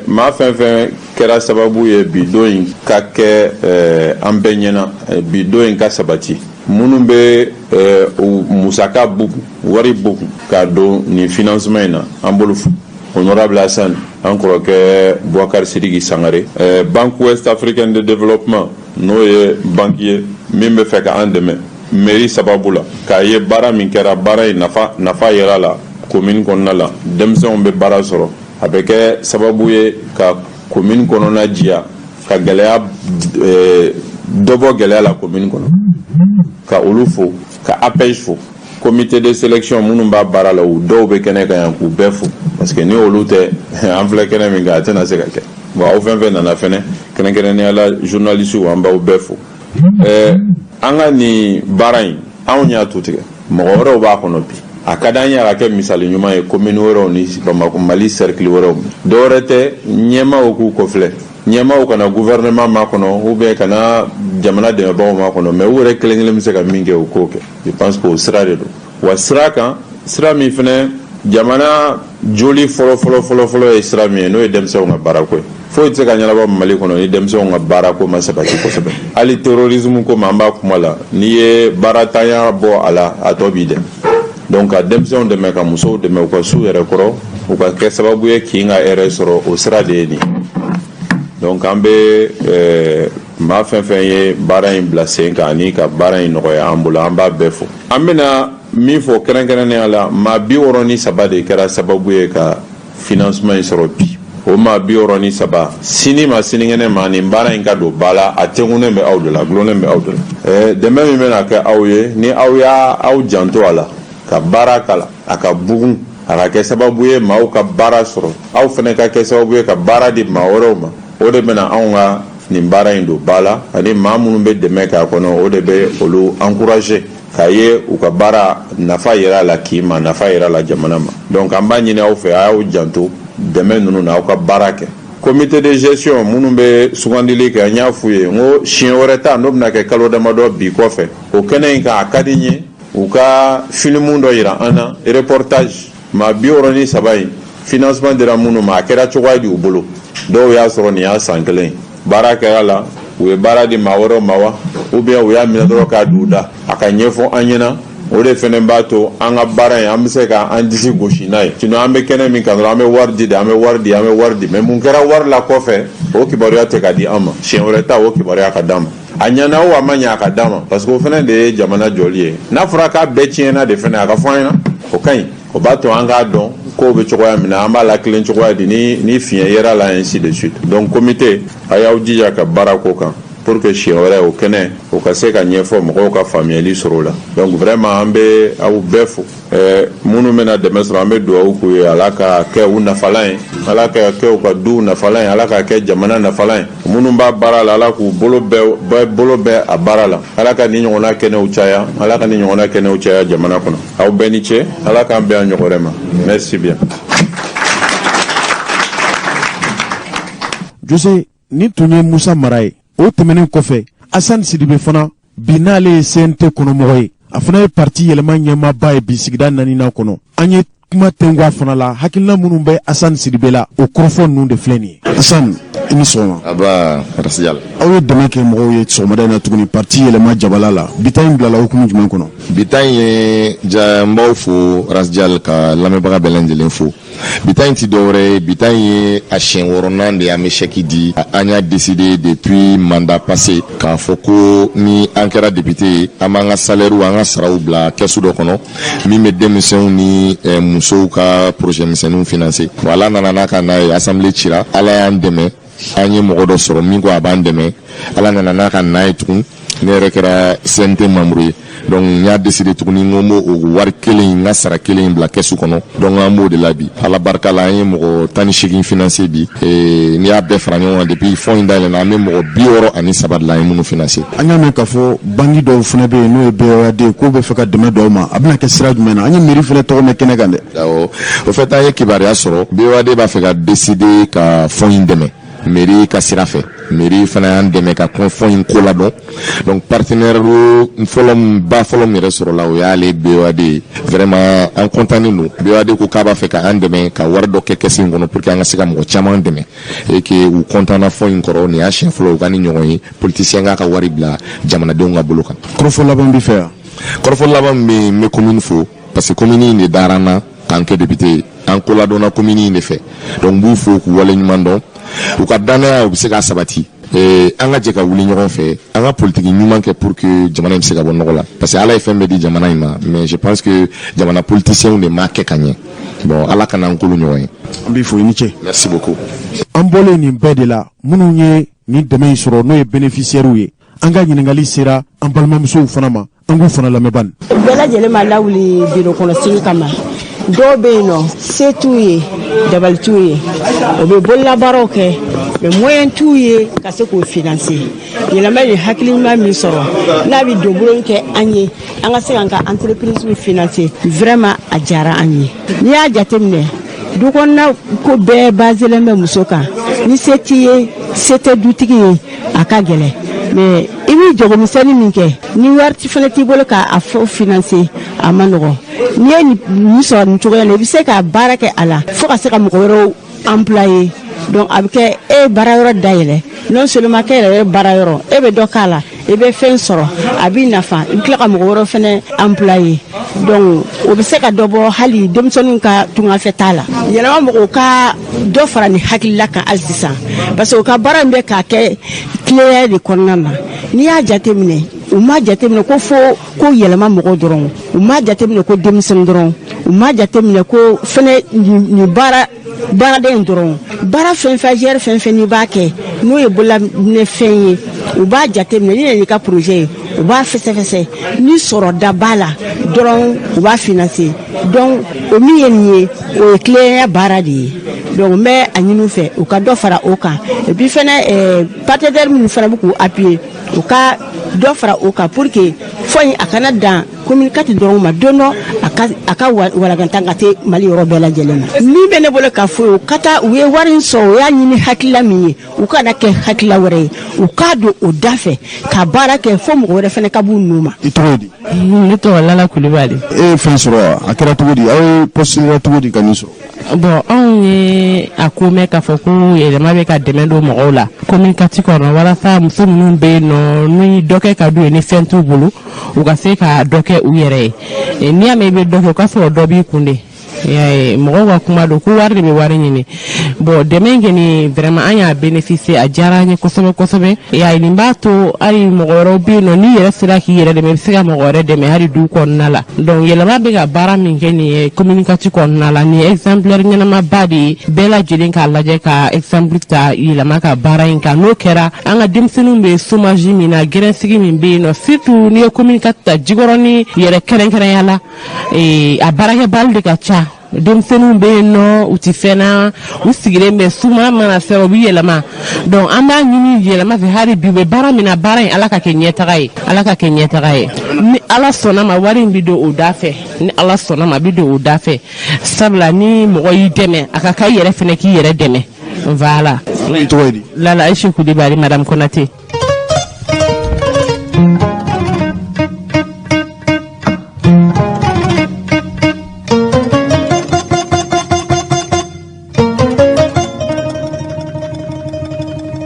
Maa fɛn fɛn kɛra sababu ye bi don in ka kɛ an bɛɛ ɲɛna, bi don in ka sabati. Minnu bɛ musaka bugu, wari bugu k'a don ni financement in na, an bolo fo. Honorable Hassan, an kɔrɔkɛ Bouakar Sidiki Sangare, Banque Ouest Africaine de Développement n'o ye banque ye min bɛ fɛ ka an dɛmɛ mairie sababu la k'a ye baara min kɛra, baara in nafa yɛrɛ la commune kɔnɔna la, denmisɛnw bɛ baara sɔrɔ, a bɛ kɛ sababu ye ka commune kɔnɔna diya, ka gɛlɛya dɔ bɔ gɛlɛya la commune kɔnɔ, ka olu fo, ka APEJ fo, comité de sélection minnu b'a baara la u dɔw bɛ kɛnɛ kan yan k'u bɛɛ fo, parce que ni olu tɛ an filɛ kɛnɛ min kan a tɛna se ka kɛ. Bon aw fɛn fɛn nana fɛnɛ kɛrɛnkɛrɛnnenya la journalistes an b'aw bɛɛ fo. An ka nin baara in anw y'a to tigɛ, mɔgɔ wɛrɛw b'a kɔnɔ bi. A ka d'an ye a ka kɛ misali ɲuman ye commune wɛrɛw ni Bamakɔ Mali cercle wɛrɛw. Dɔwɛrɛ tɛ ɲɛmaaw k'u kɔfilɛ, ɲɛmaaw kana gouvernement ma kɔnɔ ou bien kana jamana dɛmɛbagaw ma kɔnɔ, mais u yɛrɛ kelen kelen bɛ se ka min kɛ u k'o kɛ. Je pense que o sira de don. Wa sira kan, sira min fɛnɛ jamana joli fɔlɔ ye sira min ye n'o ye denmisɛnw ka baarako ye. Foyi tɛ se ka ɲɛnabɔ Mali kɔnɔ ni denmisɛnw ka baarako ma sabati kosɛbɛ. Hali terrorisme ko ma an b'a kuma la, n'i ye baaratanya bɔ a la a tɔ b'i dɛmɛ. Donc ka denmisɛnw dɛmɛ, ka musow dɛmɛ u ka su yɛrɛ kɔrɔ, u ka kɛ sababu ye k'i ka hɛrɛ sɔrɔ, o sira de ye nin. Donc an bɛ maa fɛn fɛn ye baara in bila sen kan ani ka baara in nɔgɔya an bolo, an b'a bɛɛ fo. An bɛna min fɔ kɛrɛnkɛrɛnnenya la, maa 63 de kɛra sababu ye ka financement in sɔrɔ bi. O maa 63 sini ma sinikɛnɛ ma nin baara in ka don ba la, a tɛnkunnen bɛ aw de la, gulonnen bɛ aw de la. Dɛmɛ min bɛna kɛ aw ye ni aw y'a aw janto a la, ka baara kala, a ka bugun, a ka kɛ sababu ye maaw ka baara sɔrɔ, aw fɛnɛ ka kɛ sababu ye ka baara di maa wɛrɛw ma. O de bɛna anw ka nin baara in don ba la, ani maa minnu bɛ dɛmɛ k'a kɔnɔ o de bɛ olu encourager k'a ye u ka baara nafa yɛrɛ la k'i ma, nafa yɛrɛ la jamana ma. Donc an b'a ɲini aw fɛ a y'aw janto dɛmɛ ninnu na, aw ka baara kɛ. Comité de gestion minnu bɛ sugandili kɛ, an y'a f'u ye n ko siɲɛ wɛrɛ ta n'o bɛna kɛ kalo damadɔ bi kɔfɛ, o kɛnɛ in kan a ka di n ye u ka film dɔ yira an na, reportage maa 63 in financement dira minnu ma, a kɛra cogoya di u bolo. Dɔw y'a sɔrɔ nin y'a san kelen, baara kɛra la, u ye baara di maa wɛrɛw ma wa, ou bien u y'a minɛ dɔrɔn k'a d'u da, a ka ɲɛfɔ an ɲɛna. O de fɛnɛ b'a to an ka baara in an bɛ se ka an disi gosi n'a ye. Sinon an bɛ kɛnɛ min kan dɔrɔn an bɛ wari di de, an bɛ wari di, mais mun kɛra wari la kɔfɛ o kibaruya tɛ ka di an ma. Siɲɛ wɛrɛ ta o kibaruya ka d'an ma. A ɲɛna o a ma ɲɛ a ka d'an ma, parce que o fɛnɛ de ye jamana jɔli ye. N'a fɔra k'a bɛɛ tiɲɛna de fɛnɛ a ka fɔ an ɲɛna, o ka ɲi. O b'a to an k'a dɔn kow bɛ cogoya min na, an b'a lakilen cogoya di ni fiɲɛ yera la ainsi de suite. Donc comité a y'aw jija ka baara ko kan pour que siɲɛ wɛrɛ o kɛnɛ o ka se ka ɲɛfɔ mɔgɔw ka faamuyali sɔrɔ o la. Donc vraiment an bɛ aw bɛɛ fo. Minnu bɛna dɛmɛ sɔrɔ an bɛ dugawu k'u ye, ala ka kɛ u nafalan ye, ala ka kɛ u ka duw nafalan ye, ala ka kɛ jamana nafalan ye. Minnu b'a baara la ala k'u bolo bɛɛ a baara la, ala ka ni ɲɔgɔnna kɛnɛw caya, ala ka ni ɲɔgɔnna kɛnɛw caya jamana kɔnɔ. Aw bɛɛ ni ce, ala k'an bɛn a ɲɔgɔn wɛrɛ ma. Merci bien. Jose, ni tun ye Musa Mara ye, o tɛmɛnen kɔfɛ Asan Sidibe fana bi n'ale ye CNT kɔnɔmɔgɔ ye, a fana ye parti yɛlɛma ɲɛmaaba ye bi sigida 4nan kɔnɔ. An ye kuma tɛngu a fana la, hakilina minnu bɛ Asan Sidibe la o kɔrɔfɔ ninnu de filɛ nin ye. Asan, i ni sɔgɔma. Aba, Rasijal. Aw ye dɛmɛ kɛ mɔgɔw ye sɔgɔmada in na tuguni parti yɛlɛma jabala la, bita in bilala hukumu jumɛn kɔnɔ? Bita in ye n b'aw fo Rasijal ka lamɛnbaga bɛɛ lajɛlen fo. Bita in ti dɔwɛrɛ ye, bita in ye a siɲɛ 6nan de an bɛ chèque di. An y'a décidé depuis mandat passé k'a fɔ ko ni an kɛra député ye an b'an ka salaire an ka saraw bila kɛsu dɔ kɔnɔ min bɛ denmisɛnw ni musow ka projet misɛnninw financer. Ala nana n'a ka n'a ye assemblée cira, ala y'an dɛmɛ an ye mɔgɔ dɔ sɔrɔ min ko a b'an dɛmɛ ala nana n'a ka n'a ye tugun ne yɛrɛ kɛra CNT membre ye donc n y'a décidé tuguni n ko n b'o o wari kelen n ka sara kelen bila kɛsu kɔnɔ donc an b'o de la bi ala barika la an ye mɔgɔ 18 financé bi n'i y'a bɛɛ fara ɲɔgɔn kan depuis fond in dayɛlɛnna an bɛ mɔgɔ 63 de la an ye minnu financé. An y'a mɛn k'a fɔ banki dɔw fana bɛ yen n'o ye BOAD k'o bɛ fɛ ka dɛmɛ dɔw ma a bɛna kɛ sira jumɛn na an ye mairie fana tɔgɔ mɛn kɛnɛ kan dɛ. Awɔ o fait an ye kibaruya sɔrɔ BOAD b'a fɛ ka décider ka fond in dɛmɛ mairie ka sira fɛ mairie fana y'an dɛmɛ ka fond in ko ladɔn donc partenaire fɔlɔ min yɛrɛ sɔrɔ la o y'ale BOAD vraiment an contannen don BOAD ko k'a b'a fɛ ka an dɛmɛ ka wari dɔ kɛ kɛsi in kɔnɔ pour que an ka se ka mɔgɔ caman dɛmɛ et que u contanna fond in kɔrɔ nin y'a siɲɛ fɔlɔ u ka ni ɲɔgɔn ye politicien k'a ka wari bila jamanadenw ka bolo kan. Kɔrɔfɔ laban b'i fɛ yan. Kɔrɔfɔ laban min bɛ n bɛ commune fo parce que commune in de dara n na k'an kɛ député an ko ladɔnna commune in de fɛ donc n b'u fo k'u wale ɲuman dɔn u ka danaya u bɛ se k'a sabati an ka jɛ ka wuli ɲɔgɔn fɛ an ka politiki ɲuman kɛ pour que jamana in bɛ se ka bɔ nɔgɔ la parce que ala ye fɛn bɛɛ di jamana in ma mais je pense que jamana politiciens de m'a kɛ ka ɲɛ bon ala kana an kolo ɲɔgɔn ye. An b'i fo i ni ce. Merci beaucoup. An bɔlen nin bɛɛ de la minnu ye nin dɛmɛ in sɔrɔ n'o ye bénéficiaires ye an ka ɲininkali sera an balimamusow fana ma an k'u fana lamɛn bani. Bɛɛ lajɛlen ma lawuli biro kɔnɔ sigi kama dɔw bɛ yen nɔ se t'u ye dabali t'u ye o bɛ bololabaaraw kɛ mais moyen t'u ye ka se k'o financer yɛlɛma ye hakilima min sɔrɔ n'a bɛ donbolo kɛ an ye an ka se k'an ka entreprise financer vraiment a diyara an ye n'i y'a jateminɛ du kɔnɔna ko bɛɛ baselen bɛ muso kan ni se t'i ye se tɛ dutigi ye a ka gɛlɛn mais i bɛ jagomisɛnnin min kɛ ni wari fana t'i bolo k'a fɔ financer a ma nɔgɔn n'i ye nin sɔrɔ nin cogoya la i bɛ se ka baara kɛ a la fo ka se ka mɔgɔ wɛrɛw employer donc a bɛ kɛ e baara yɔrɔ dayɛlɛ non seulement kɛ yɛrɛ baara yɔrɔ e bɛ dɔ k'a la i bɛ fɛn sɔrɔ a b'i nafa i bɛ tila ka mɔgɔ wɛrɛw fana employer donc o bɛ se ka dɔ bɔ hali denmisɛnninw ka tunganfɛ t'a la yɛlɛma mɔgɔw ka dɔ fara nin hakilila kan hali sisan parce que u ka baara in bɛ k'a kɛ tilenya de kɔnɔna na n'i y'a jateminɛ u ma jateminɛ ko fo ko yɛlɛma mɔgɔw dɔrɔn u ma jateminɛ ko denmisɛnnin dɔrɔn u ma jateminɛ ko fɛnɛ nin baaraden dɔrɔn baara fɛn fɛn gɛrɛ fɛn fɛn n'i b'a kɛ n'o ye bolominɛ fɛn ye u b'a jateminɛ ni yɛrɛ ka projet ye u b'a fɛsɛfɛsɛ ni sɔrɔ da b'a la dɔrɔn u b'a financer donc o min ye nin ye o ye tilenya baara de ye donc n bɛ a ɲini u fɛ u ka dɔ fara o kan et puis fɛnɛ partenaires minnu fana bɛ k'u appuyer u ka dɔ fara o kan pour que fɔ in a kana dan communicate dɔrɔn ma don dɔ a ka walankata ka se Mali yɔrɔ bɛɛ lajɛlen ma min bɛ ne bolo ka fɔ u ka taa u ye wari in sɔrɔ u y'a ɲini hakilila min ye u kana kɛ hakilila wɛrɛ ye u k'a don o da fɛ ka baara kɛ fo mɔgɔ wɛrɛ fana ka b'u nu ma. I tɔgɔ di? Ne tɔgɔ Lala Kulibali. E ye fɛn sɔrɔ a kɛra cogo di aw ye postulera cogo di ka nin sɔrɔ? Bon anw ye a ko mɛn k'a fɔ ko yɛlɛma bɛ ka dɛmɛ don mɔgɔw la communiqué kɔnɔ walasa muso minnu bɛ yen nɔ ni dɔ kɛ ka d'u ye ni fɛn t'u bolo u ka se ka dɔ kɛ u yɛrɛ ye n'i y'a mɛn i bɛ dɔ kɛ o ka sɔrɔ dɔ b'i kun de mɔgɔw ka kuma don ko wari de bɛ wari ɲini bon dɛmɛ in kɔni vraiment an y'a bénéficier a diyara an ye kosɛbɛ kosɛbɛ nin b'a to hali mɔgɔ wɛrɛw bɛ yen nɔ n'i yɛrɛ sera k'i yɛrɛ dɛmɛ i bɛ se ka mɔgɔ wɛrɛ dɛmɛ hali du kɔnɔna la donc yɛlɛma bɛ ka baara min kɛ nin ye communiqué kɔnɔna la nin ye exemplaire ɲɛnamaba de ye bɛɛ lajɛlen k'a lajɛ ka exemple ta yɛlɛma ka baara in kan n'o kɛra an ka denmisɛnninw bɛ chômage min na gɛrɛsigi min bɛ yen nɔ surtout n'i ye communiqué ta jikɔrɔ ni yɛrɛ kɛrɛnkɛrɛnya la a baarakɛbali de ka ca denmisɛnninw bɛ yen nɔ u tɛ fɛn na u sigilen bɛ suma mana fɛ u bɛ yɛlɛma donc an b'a ɲini yɛlɛma fɛ hali bi u bɛ baara min na baara in ala ka kɛ ɲɛtaga ye ala ka kɛ ɲɛtaga ye ni ala sɔnna ma wari in bɛ don o da fɛ ni ala sɔnna ma a bɛ don o da fɛ sabula ni mɔgɔ y'i dɛmɛ a ka kan i yɛrɛ fana k'i yɛrɛ dɛmɛ voilà. Lala Aïcha Kulibali Madame Konate.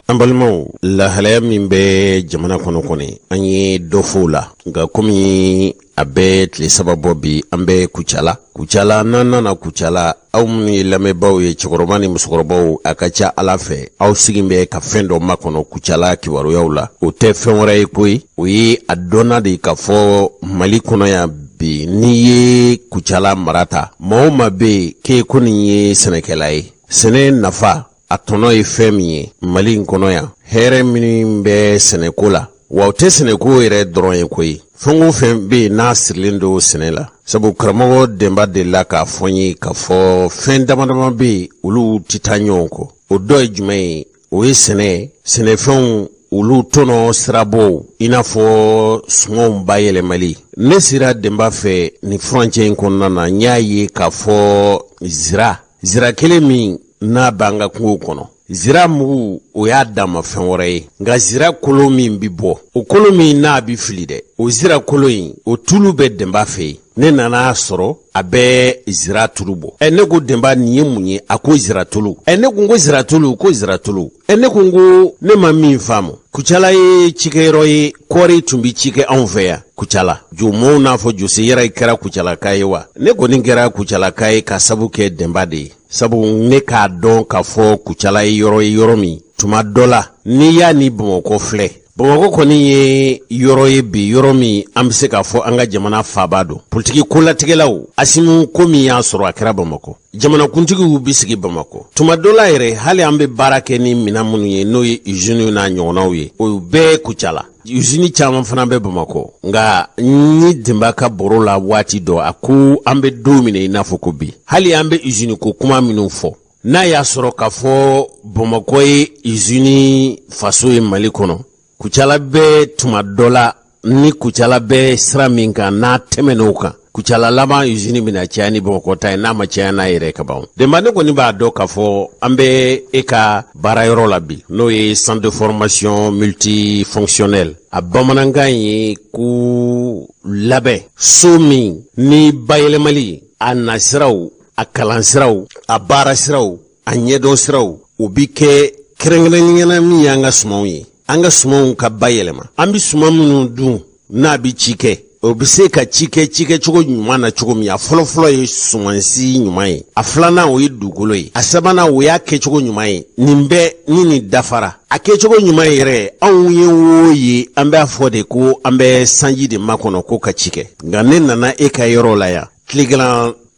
An balimaw lahalaya min bɛ jamana kɔnɔ kɔni an ye dɔ fɔ o la nka komi a bɛ tile saba bɔ bi an bɛ kucala n'an nana kucala aw minnu ye lamɛnbaaw ye cɛkɔrɔba ni musokɔrɔbaw a ka ca ala fɛ aw sigin bɛ ka fɛn dɔ makɔnɔ kucala kibaruyaw la o tɛ fɛn wɛrɛ ye koyi o ye a dɔnna de k'a fɔ Mali kɔnɔ yan bi n'i ye kucala mara ta maa o maa bɛ yen k'e ko nin ye sɛnɛkɛla ye sɛnɛ nafa a tɔnɔ ye fɛn min ye Mali in kɔnɔ yan hɛrɛ min bɛ sɛnɛko la wa o tɛ sɛnɛko yɛrɛ dɔrɔn ye koyi fɛn o fɛn bɛ yen n'a sirilen don sɛnɛ la sabu karamɔgɔ Denba delila k'a fɔ n ye k'a fɔ fɛn damadama bɛ yen olu tɛ taa ɲɔgɔn kɔ o dɔ ye jumɛn ye o ye sɛnɛfɛnw olu tɔnɔ sirabɔ i n'a fɔ sumanw bayɛlɛmali ne sera Denba fɛ ni furancɛ in kɔnɔna na n y'a ye k'a fɔ zira kelen min n'a b'an ka kungo kɔnɔ zira mugu o y'a dama fɛn wɛrɛ ye nka zira kolo min bi bɔ o kolo min n'a bi fili dɛ o zira kolo in o tulu bɛ Denba fɛ yen ne nana sɔrɔ a bɛ zira tulu bɔ ne ko Denba nin ye mun ye a ko zira tulu ne ko zira tulu ko zira tulu ne ko ne ma min faamu Kucala ye cikɛyɔrɔ ye kɔɔri tun bi cikɛ anw fɛ yan Kucala jomow n'a fɔ jose yɛrɛ kɛra Kucalaka ye wa ne kɔni kɛra Kucalaka ye ka sabu kɛ Denba de ye sabu ne k'a dɔn k'a fɔ Kucala ye yɔrɔ min tuma dɔ la n'i y'a ni Bamakɔ filɛ Bamakɔ kɔni ye yɔrɔ ye bi yɔrɔ min an bɛ se k'a fɔ an ka jamana faaba don politiki kolatigɛlaw Asimu ko min y'a sɔrɔ a kɛra Bamakɔ jamanakuntigiw bi sigi Bamakɔ tuma dɔ la yɛrɛ hali an bɛ baara kɛ ni minɛn minnu ye n'o ye usines n'a ɲɔgɔnnaw ye o bɛɛ Kucala usines caman fana bɛ Bamakɔ nka ni Denba ka baro la waati dɔ a ko an bɛ don min i n'a fɔ ko bi hali an bɛ usine ko kuma minnu fɔ n'a y'a sɔrɔ k'a fɔ Bamakɔ ye usine faso ye Mali kɔnɔ Kucala bɛ tuma dɔ la ni Kucala bɛ sira min kan n'a tɛmɛn'o kan Kucala laban usine bɛna caya ni Bamakɔ ta ye n'a ma caya n'a yɛrɛ ka ban Denba ne kɔni b'a dɔn k'a fɔ an bɛ e ka baarayɔrɔ la bi n'o ye centre de formation multifonctionnel a bamanankan ye ko labɛn so min ni bayɛlɛmali a nasiraw a kalansiraw a baarasiraw a ɲɛdɔn siraw o bi kɛ kɛrɛnkɛrɛnnena min y'an ka sumanw ye an ka sumanw ka bayɛlɛma an bi suman minnu dun n'a bi ci kɛ o bi se ka ci kɛ cogo ɲuman na cogo min a fɔlɔfɔlɔ ye sumansi ɲuman ye a filanan o ye dugukolo ye a sabanan o y'a kɛcogo ɲuman ye nin bɛɛ ni nin dafara a kɛcogo ɲuman yɛrɛ anw ye wo ye an b'a fɔ de ko an bɛ sanji de makɔnɔ ko ka ci kɛ nka ne nana e ka yɔrɔ la yan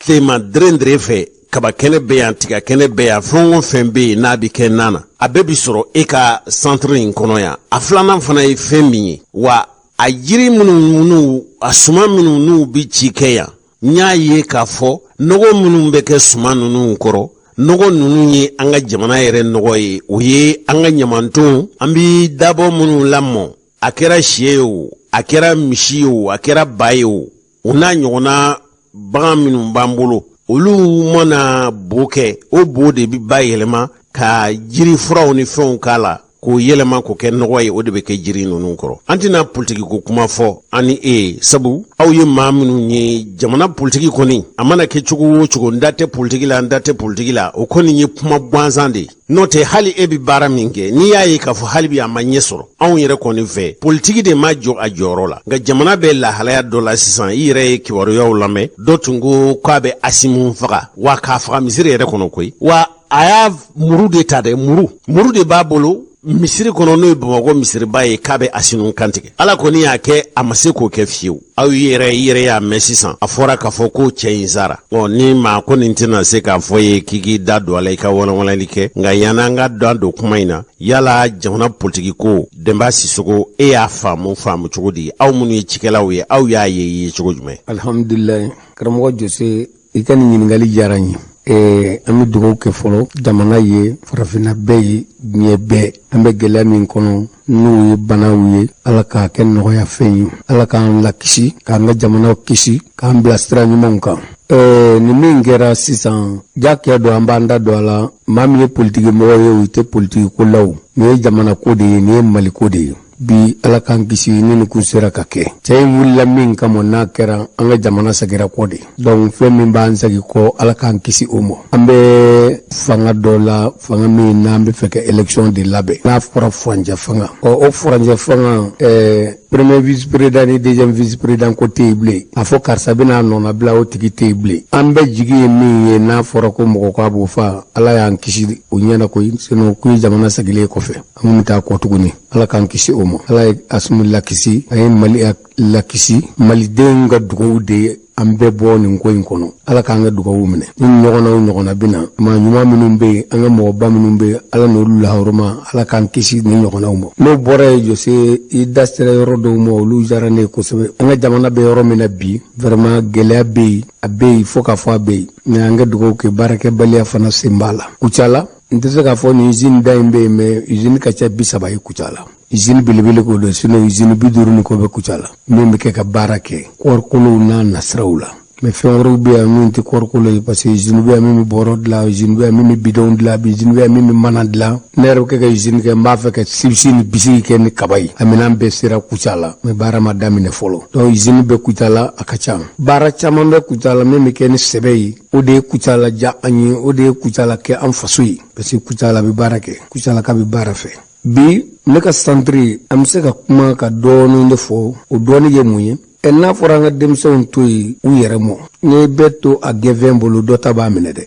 tilema dere fɛ kaba kɛnɛ bɛ yan tiga kɛnɛ bɛ yan fɛn o fɛn bɛ yen n'a bi kɛ nan na a bɛɛ bi sɔrɔ e ka centre in kɔnɔ yan a filanan fana ye fɛn min ye wa a yiri minnu a suman minnu n'u bi ci kɛ yan n y'a ye k'a fɔ nɔgɔ minnu bɛ kɛ suman ninnu kɔrɔ nɔgɔ ninnu ye an ka jamana yɛrɛ nɔgɔ ye o ye an ka ɲamantonw an bi dabɔ minnu lamɔ a kɛra sɛ ye o a kɛra misi ye o a kɛra ba ye o o n'a ɲɔgɔnna bagan minnu b'an bolo olu mana bo kɛ o bo de bi bayɛlɛma ka jiri furaw ni fɛnw k'a la k'o yɛlɛma k'o kɛ nɔgɔ ye o de bɛ kɛ jiri ninnu kɔrɔ an tɛna politiki ko kuma fɔ ani sabu aw ye maa minnu ye jamana politiki kɔni a mana kɛ cogo o cogo n da tɛ politiki la o kɔni ye kuma gansan de n'o tɛ hali e bi baara min kɛ n'i y'a ye k'a fɔ hali bi a ma ɲɛ sɔrɔ anw yɛrɛ kɔni fɛ politiki de ma jɔ a jɔyɔrɔ la nka jamana bɛ lahalaya dɔ la sisan i yɛrɛ ye kibaruyaw lamɛn dɔ tun ko k'a bɛ Asimu faga wa k'a faga misiri yɛrɛ kɔnɔ koyi wa a y'a muru de ta dɛ muru de b'a bolo misiri kɔnɔ n'o ye Bamakɔ misiriba ye k'a bɛ Asimu kantigɛ ala kɔni y'a kɛ a ma se k'o kɛ fiyewu aw yɛrɛ y'a mɛn sisan a fɔra k'a fɔ ko cɛ in sara ni maa ko nin tɛna se k'a fɔ ye k'i da don a la i ka walawalali kɛ nka yan'an ka don kuma in na yala jamana politiki ko Denba Sisoko e y'a faamu cogo di aw minnu ye cikɛlaw ye aw y'a ye cogo jumɛn alhamdulilayi karamɔgɔ Jose i ka nin ɲininkali diyara n ye an bɛ dugawu kɛ fɔlɔ jamana ye farafinna bɛɛ ye diɲɛ bɛɛ an bɛ gɛlɛya min kɔnɔ n'u ye banaw ye ala k'a kɛ nɔgɔya fɛn ye ala k'an lakisi k'an ka jamanaw kisi k'an bila sira ɲumanw kan ni min kɛra sisan jakɛ don an b'an da don a la maa min ye politiki mɔgɔ ye o tɛ politiki ko la o nin ye jamana ko de ye nin ye Mali ko de ye bi ala k'an kisi ni nin kun sera ka kɛ cɛ in wulila min kama n'a kɛra an ka jamana sagira kɔ de donc fɛn min b'an sagi kɔ ala k'an kisi o ma an bɛ fanga dɔ la fanga min n'an bɛ fɛ ka élection de labɛn n'a fɔra furanjɛ fanga o furanjɛ fanga premier vice président ni deuxième vice président ko tɛ yen bilen a fɔ karisa bɛna nɔnɔ bila o tigi tɛ yen bilen an bɛ jigi ye min ye n'a fɔra ko mɔgɔ k'a b'o fa ala y'an kisi o ɲɛna koyi sinon ko jamana sagilen kɔfɛ an bɛ taa kɔ tuguni ala k'an kisi o ma ala ye Asimu lakisi a ye Mali lakisi malidenw ka dugawu de an bɛɛ bɔ nin ko in kɔnɔ ala k'an ka dugawu minɛ ni ɲɔgɔnna bina ma ɲuman minnu bɛ yen an ka mɔgɔba minnu bɛ ala n'olu lahɔrɔma ala k'an kisi ni ɲɔgɔnnaw ma n'o bɔra ye Jose i da sera yɔrɔ dɔw ma olu diyara ne ye kosɛbɛ an ka jamana bɛ yɔrɔ min na bi vraiment gɛlɛya bɛ yen a bɛ yen fo k'a fɔ a bɛ yen mais an ka dugawu kɛ baarakɛbaliya fana sen b'a la Kucala n tɛ se k'a fɔ ni usine da in bɛ yen mais usine ka ca 30 ye Kucala usine belebele ko don sinon usine 50 ni ko bɛ Kucala min bɛ kɛ ka baara kɛ kɔɔrikolow n'a nasiraw la mais fɛn wɛrɛw bɛ yan min tɛ kɔɔrikolo ye parce que usine bɛ yan min bɛ bɔrɔ dilan usine bɛ yan min bɛ bidon dilan usine bɛ yan min bɛ mana dilan ne yɛrɛ bɛ kɛ ka usine kɛ n b'a fɛ ka sibisi ni bisigi kɛ ni kaba ye a minɛn bɛɛ sera Kucala mais baara ma daminɛ fɔlɔ donc usine bɛ Kucala a ka ca baara caman bɛ Kucala min bɛ kɛ ni sɛbɛ ye o de ye Kucala diya an ye o de ye Kucala kɛ an faso ye parce que Kucala bɛ baara kɛ Kucala ka bɛ baara fɛ bi ne ka centre an bɛ se ka kuma ka dɔɔnin de fɔ o dɔɔnin ye mun ye n'a fɔra an ka denmisɛnw to yen u yɛrɛ mɔ ni bɛɛ to a gɛnfɛn bolo dɔ ta b'a minɛ dɛ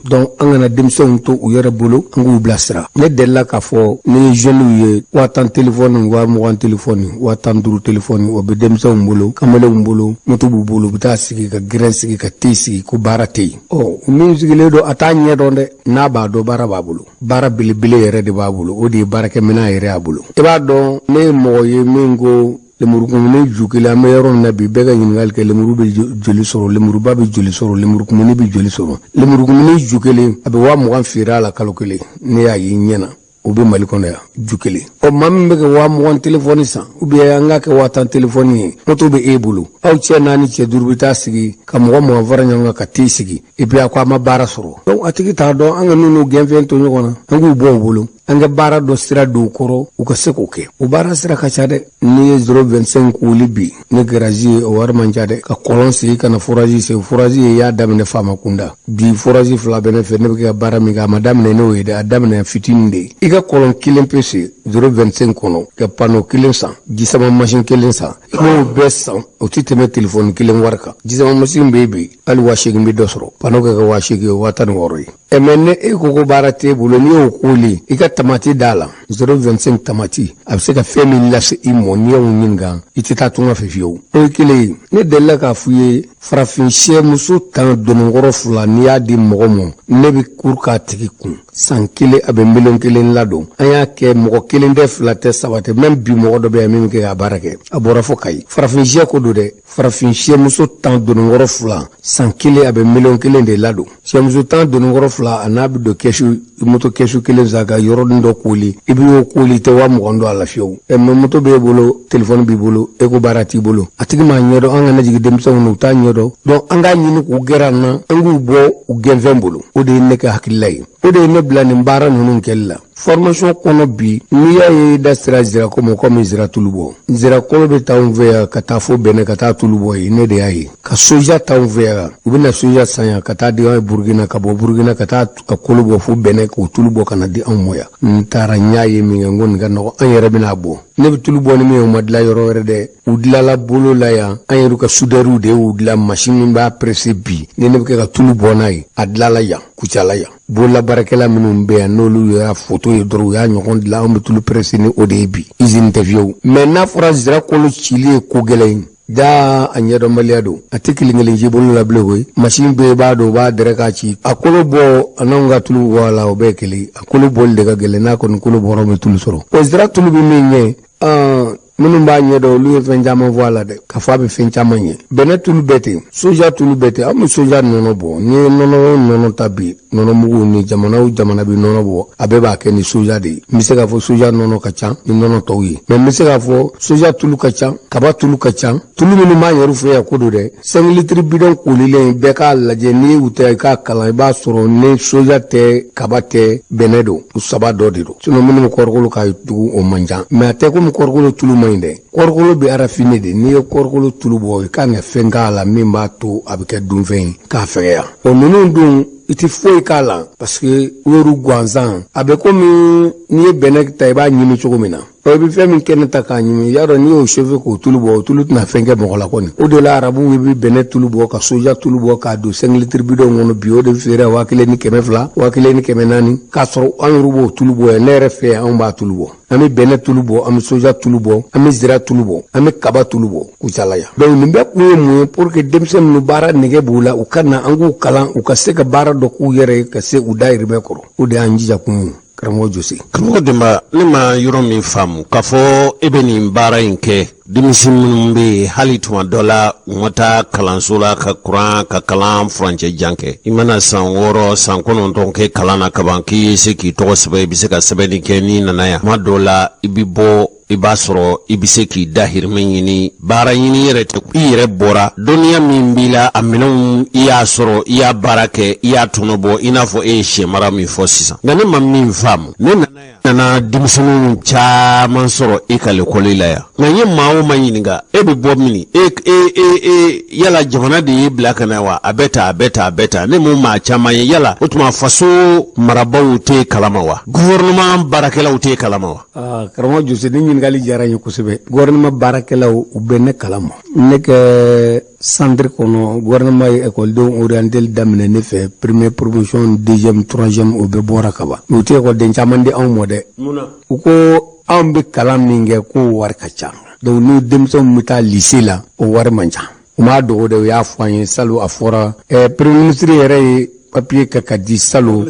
donc an kana denmisɛnw to u yɛrɛ bolo an k'u bilasira ne delila k'a fɔ ni jeunes ye 10 téléphone 20 téléphone 15 téléphone o bɛ denmisɛnw bolo kamalenw bolo moto b'u bolo u bɛ taa sigi ka grain sigi ka thé sigi ko baara tɛ yen min sigilen don a t'a ɲɛ dɔn dɛ n'a b'a dɔn baara b'a bolo baara belebele yɛrɛ de b'a bolo o de ye baarakɛminɛn yɛrɛ y'a bolo i b'a dɔn ne ye mɔgɔ ye min ko lemurukumuni ju kelen an bɛ yɔrɔ min na bi bɛɛ ka ɲininkali kɛ lemuru bɛ joli sɔrɔ lemuruba bɛ joli sɔrɔ lemurukumuni bɛ joli sɔrɔ lemurukumuni ju kelen a bɛ 20,000 feere a la kalo kelen ne y'a ye ɲɛna o bɛ Mali kɔnɔ yan ju kelen maa min bɛ kɛ 20,000 téléphone san ou bien an ka kɛ 10 téléphone ye moto bɛ e bolo aw cɛ 4 cɛ 5 bɛ taa sigi ka mɔgɔ fara ɲɔgɔn kan ka t'i sigi et puis a ko a ma baara sɔrɔ donc a tigi t'a dɔn an ka ninnu gɛnfɛn to ɲɔgɔn na an k'u bɔ u bolo an ka baara dɔ sira don u kɔrɔ u ka se k'o kɛ o baara sira ka ca dɛ n'i ye 0,25 wuli bi ne garage ye o wari man ca dɛ ka kɔlɔn sigi ka na forage sigi forage ye y'a daminɛ faama kunda bi forage 2 bɛ ne fɛ ne bɛ kɛ ka baara min kɛ a ma daminɛ n'o ye dɛ a daminɛ fitinin de ye i ka kɔlɔn kelen pe se 0,25 kɔnɔ ka panneau kelen san jisama machine kelen san i b'o bɛɛ san o tɛ tɛmɛ téléphone kelen wari kan jisama machine bɛ bi hali 8,000 bɛ dɔ sɔrɔ panneau kɛ ka 8,000 ye 16,000 ye mais ne e ko ko baara t'e bolo n'i y'o koli i ka tamati d'a la 0,25 tamati a bɛ se ka fɛn min lase i mɔ n'i y'o ɲininka i tɛ taa tunga fɛ fiyewu o ye kelen ye ne delila k'a f'u ye farafin sɛmuso 10 donninkɔrɔ 2 n'i y'a di mɔgɔ ma ne bɛ kuru k'a tigi kun san kelen a bɛ miliyɔn 1 ladon an y'a kɛ mɔgɔ 1 tɛ 2 tɛ 3 tɛ même bi mɔgɔ dɔ bɛ yan min bɛ kɛ k'a baara kɛ a bɔra fo Kayi farafin sɛ ko don dɛ farafin sɛmuso 10 donninkɔrɔ 2 san kelen a bɛ miliyɔn 1 de ladon sɛmuso 10 donninkɔrɔ 2 a n'a bɛ don kɛsu moto kɛsu kelen san ka yɔrɔnin dɔ koli i bɛ y'o koli i tɛ 20,000 don a la fiyewu mais moto b'e bolo téléphone b'i bolo e ko baara t'i bolo a tigi m'a ɲɛdɔn an kana jigin denmisɛnw na u t'a ɲɛdɔn donc an k'a ɲini k'u gɛrɛ an na an k'u bɔ u gɛnfɛn bolo o de ye ne ka hakilila ye o de ye ne bila nin baara ninnu kɛli la formation kɔnɔ bi n'i y'a ye da sera Zirako ma komi Zira tulu bɔ Zirakolo bɛ taa anw fɛ yan ka taa fo Bɛnɛ ka taa tulu bɔ ye ne de y'a ye ka soja taa anw fɛ yan u bɛna soja san yan ka taa di anw Burukina ka bɔ Burukina ka taa a kolo bɔ fo Bɛnɛ k'o tulu bɔ ka na di anw ma yan n taara n y'a ye min kɛ n ko nin ka nɔgɔ an yɛrɛ bɛna bɔ ne bɛ tulu bɔ ni min ye o ma dilan yɔrɔ wɛrɛ dɛ u dilanla bolo la yan an yɛrɛ ka soudeur de y'u dilan machine min b'a presse bi ni ne bɛ kɛ ka tulu bɔ n'a ye a dilanla yan Kucala yan bolola baarakɛla minnu bɛ yan n'olu y'a photo ye dɔrɔn u y'a ɲɔgɔn dilan an bɛ tulu presse ni o de ye bi usine tɛ fiyewu mais n'a fɔra Zirakolo cili ye ko gɛlɛn ye da a ɲɛdɔnbaliya don a tɛ kelen ji bolo la bilen koyi machine bɛɛ b'a dɔn u b'a dɛrɛ k'a ci a kolo bɔ a n'anw ka tulu bɔ a la o bɛɛ ye kelen a kolo bɔli de ka gɛlɛn n'a kɔni kolo bɔra bɛ tulu sɔrɔ o Zira tulu bɛ min ɲɛ minnu b'a ɲɛdɔn olu ye fɛn caman fɔ a la dɛ ka fɔ a bɛ fɛn caman ɲɛ Bɛnɛ tulu bɛɛ ten soja tulu bɛɛ ten an bɛ soja nɔnɔ bɔ n'i ye nɔnɔ ta bi nɔnɔmugu ni jamana o jamana bɛ nɔnɔ bɔ a bɛɛ b'a kɛ ni soja de ye n bɛ se k'a fɔ soja nɔnɔ ka ca ni nɔnɔ tɔw ye mais n bɛ se k'a fɔ soja tulu ka ca kaba tulu ka ca tulu minnu b'a yɛrɛ fɛ yan ko don dɛ 5 litres bidon kolilen bɛɛ k'a lajɛ n'i ye u tɛ i k'a kalan i b'a sɔrɔ ni soja tɛ kaba tɛ Bɛnɛ don u 3 dɔ de don sinon minnu bɛ kɔɔrikolo k'a tugu o man ca mais a tɛ komi kɔɔrikolo tulu man ɲi dɛ kɔɔrikolo bɛ arafine de n'i ye kɔɔrikolo tulu bɔ i kan ka fɛn k'a la min b'a to a bɛ kɛ dunfɛn ye k'a fɛgɛya o ninnu dun i tɛ foyi k'a la parce que wɛrɛ gansan a bɛ komi n'i ye Bɛnɛ ta i b'a ɲimi cogo min na o bi fɛn min kɛnɛ ta k'a ɲimi y'a dɔn n'i y'o chauffer k'o tulu bɔ o tulu tɛna fɛn kɛ mɔgɔ la kɔni o de la arabu bi bɛnɛ tulu bɔ ka soja tulu bɔ k'a don 5 litres bidon kɔnɔ bi o de feere 1200 1400 k'a sɔrɔ an yɛrɛ b'o tulu bɔ yan ne yɛrɛ fɛ yan anw b'a tulu bɔ an bɛ bɛnɛ tulu bɔ an bɛ soja tulu bɔ an bɛ zira tulu bɔ an bɛ kaba tulu bɔ u calaya donc nin bɛɛ kun ye mun ye pour que denmisɛnnin minnu baara nege b'u la u ka na an k'u kalan u ka se ka baara dɔ k'u yɛrɛ ye ka se u dayirimɛ kɔrɔ o de y'an jija kun ye karamɔgɔ Jose. Karamɔgɔ Demba ne ma yɔrɔ min faamu k'a fɔ e bɛ nin baara in kɛ denmisɛn minnu bɛ yen hali tuma dɔ la u ma taa kalanso la ka kuran ka kalan furancɛ jan kɛ i mana san 6 san 9 kɛ kalan na kaban k'i ye se k'i tɔgɔ sɛbɛn i bɛ se ka sɛbɛnni kɛ n'i nana yan tuma dɔw la i bɛ bɔ i b'a sɔrɔ i bɛ se k'i dahirimɛ ɲini baara ɲini yɛrɛ tɛ i yɛrɛ bɔra dɔnniya min b'i la a minɛnw i y'a sɔrɔ i y'a baara kɛ i y'a tɔnɔ bɔ i n'a fɔ e ye sɛ mara min fɔ sisan nka ne ma min faamu ne nana denmisɛnninw caman sɔrɔ e ka lekɔli la yan nka n ye maa o maa ɲininka e bɛ bɔ min yala jamana de y'i bila ka na wa a bɛ ta ne m'o maa caman ye yala o tuma faso marabaw tɛ kalama wa gouvernement baarakɛlaw tɛ kalama wa. Karamɔgɔ Jose ni ɲininkali diyara n ye kosɛbɛ gouvernement baarakɛlaw u bɛ ne kalama ne kɛ centre kɔnɔ gouvernement ye écoledenw orientel daminɛ ne fɛ première promotion deuxième troisième o bɛɛ bɔra ka ban u tɛ écoleden caman di anw ma dɛ u ko anw bɛ kalan min kɛ k'o wari ka ca donc ni denmisɛnw bɛ taa lycée la o wari man ca u m'a dogo de u y'a fɔ an ye salon a fɔra premier ministre yɛrɛ ye papier kɛ ka di Salo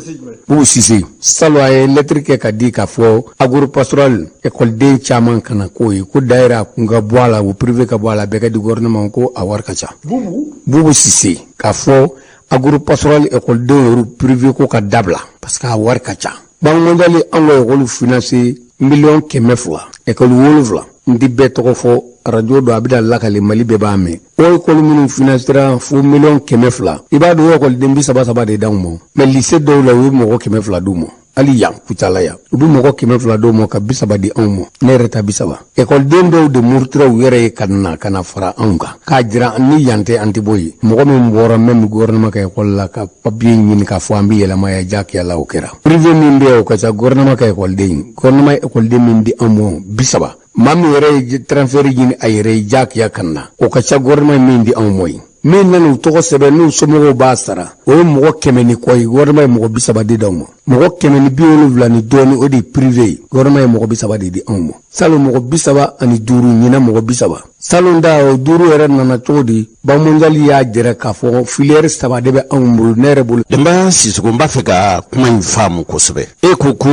Bubu Sise Salo a ye lettre kɛ ka di k'a fɔ agropastoral écoleden caman kana k'o ye ko daïra kun ka bɔ a la o privé ka bɔ a la bɛɛ ka di gouvernement ko a wari ka ca Bubu Sise k'a fɔ agropastoral écoleden yɛrɛ privé ko ka dabila parce que a wari ka ca Banque mondiale an ka école financé 200,000 école 7 n ti bɛɛ tɔgɔ fɔ radio do a bɛ da lakale Mali bɛɛ b'a mɛn o école minnu financera fo 200,000 i b'a dɔn o écoleden 30 de d'anw ma mais lycée dɔw la u ye mɔgɔ 200 d'u ma hali yan Kucala yan u bɛ mɔgɔ 200 d'u ma ka 30 di anw ma ne yɛrɛ ta 30 écoleden dɔw de murutira u yɛrɛ ye ka na fara anw kan k'a jira ni yan tɛ an tɛ bɔ yen mɔgɔ min bɔra même gouvernement ka école la ka papier ɲini k'a fɔ an bɛ yɛlɛma ya jakiya la o kɛra privé min bɛ yen o ka ca gouvernement ka écoleden gouvernement écoleden min di anw ma 30 maa min yɛrɛ ye transfert ɲini a yɛrɛ ye jakiya kan na o ka ca gouvernement min di anw ma yen min nana u tɔgɔ sɛbɛn n'u somɔgɔw b'a sara o ye mɔgɔ 100 ni kɔ ye gouvernement ye mɔgɔ 30 di d'aw ma mɔgɔ 170 ni dɔɔni o de ye privé ye gouvernement ye mɔgɔ 30 de di anw ma salon mɔgɔ 35 ɲina mɔgɔ 30 salon da o 5 yɛrɛ nana cogo di Banque mondiale y'a jira k'a fɔ filière 3 de bɛ anw bolo ne yɛrɛ bolo. Demba Sisoko n b'a fɛ ka kuma in faamu kosɛbɛ e ko ko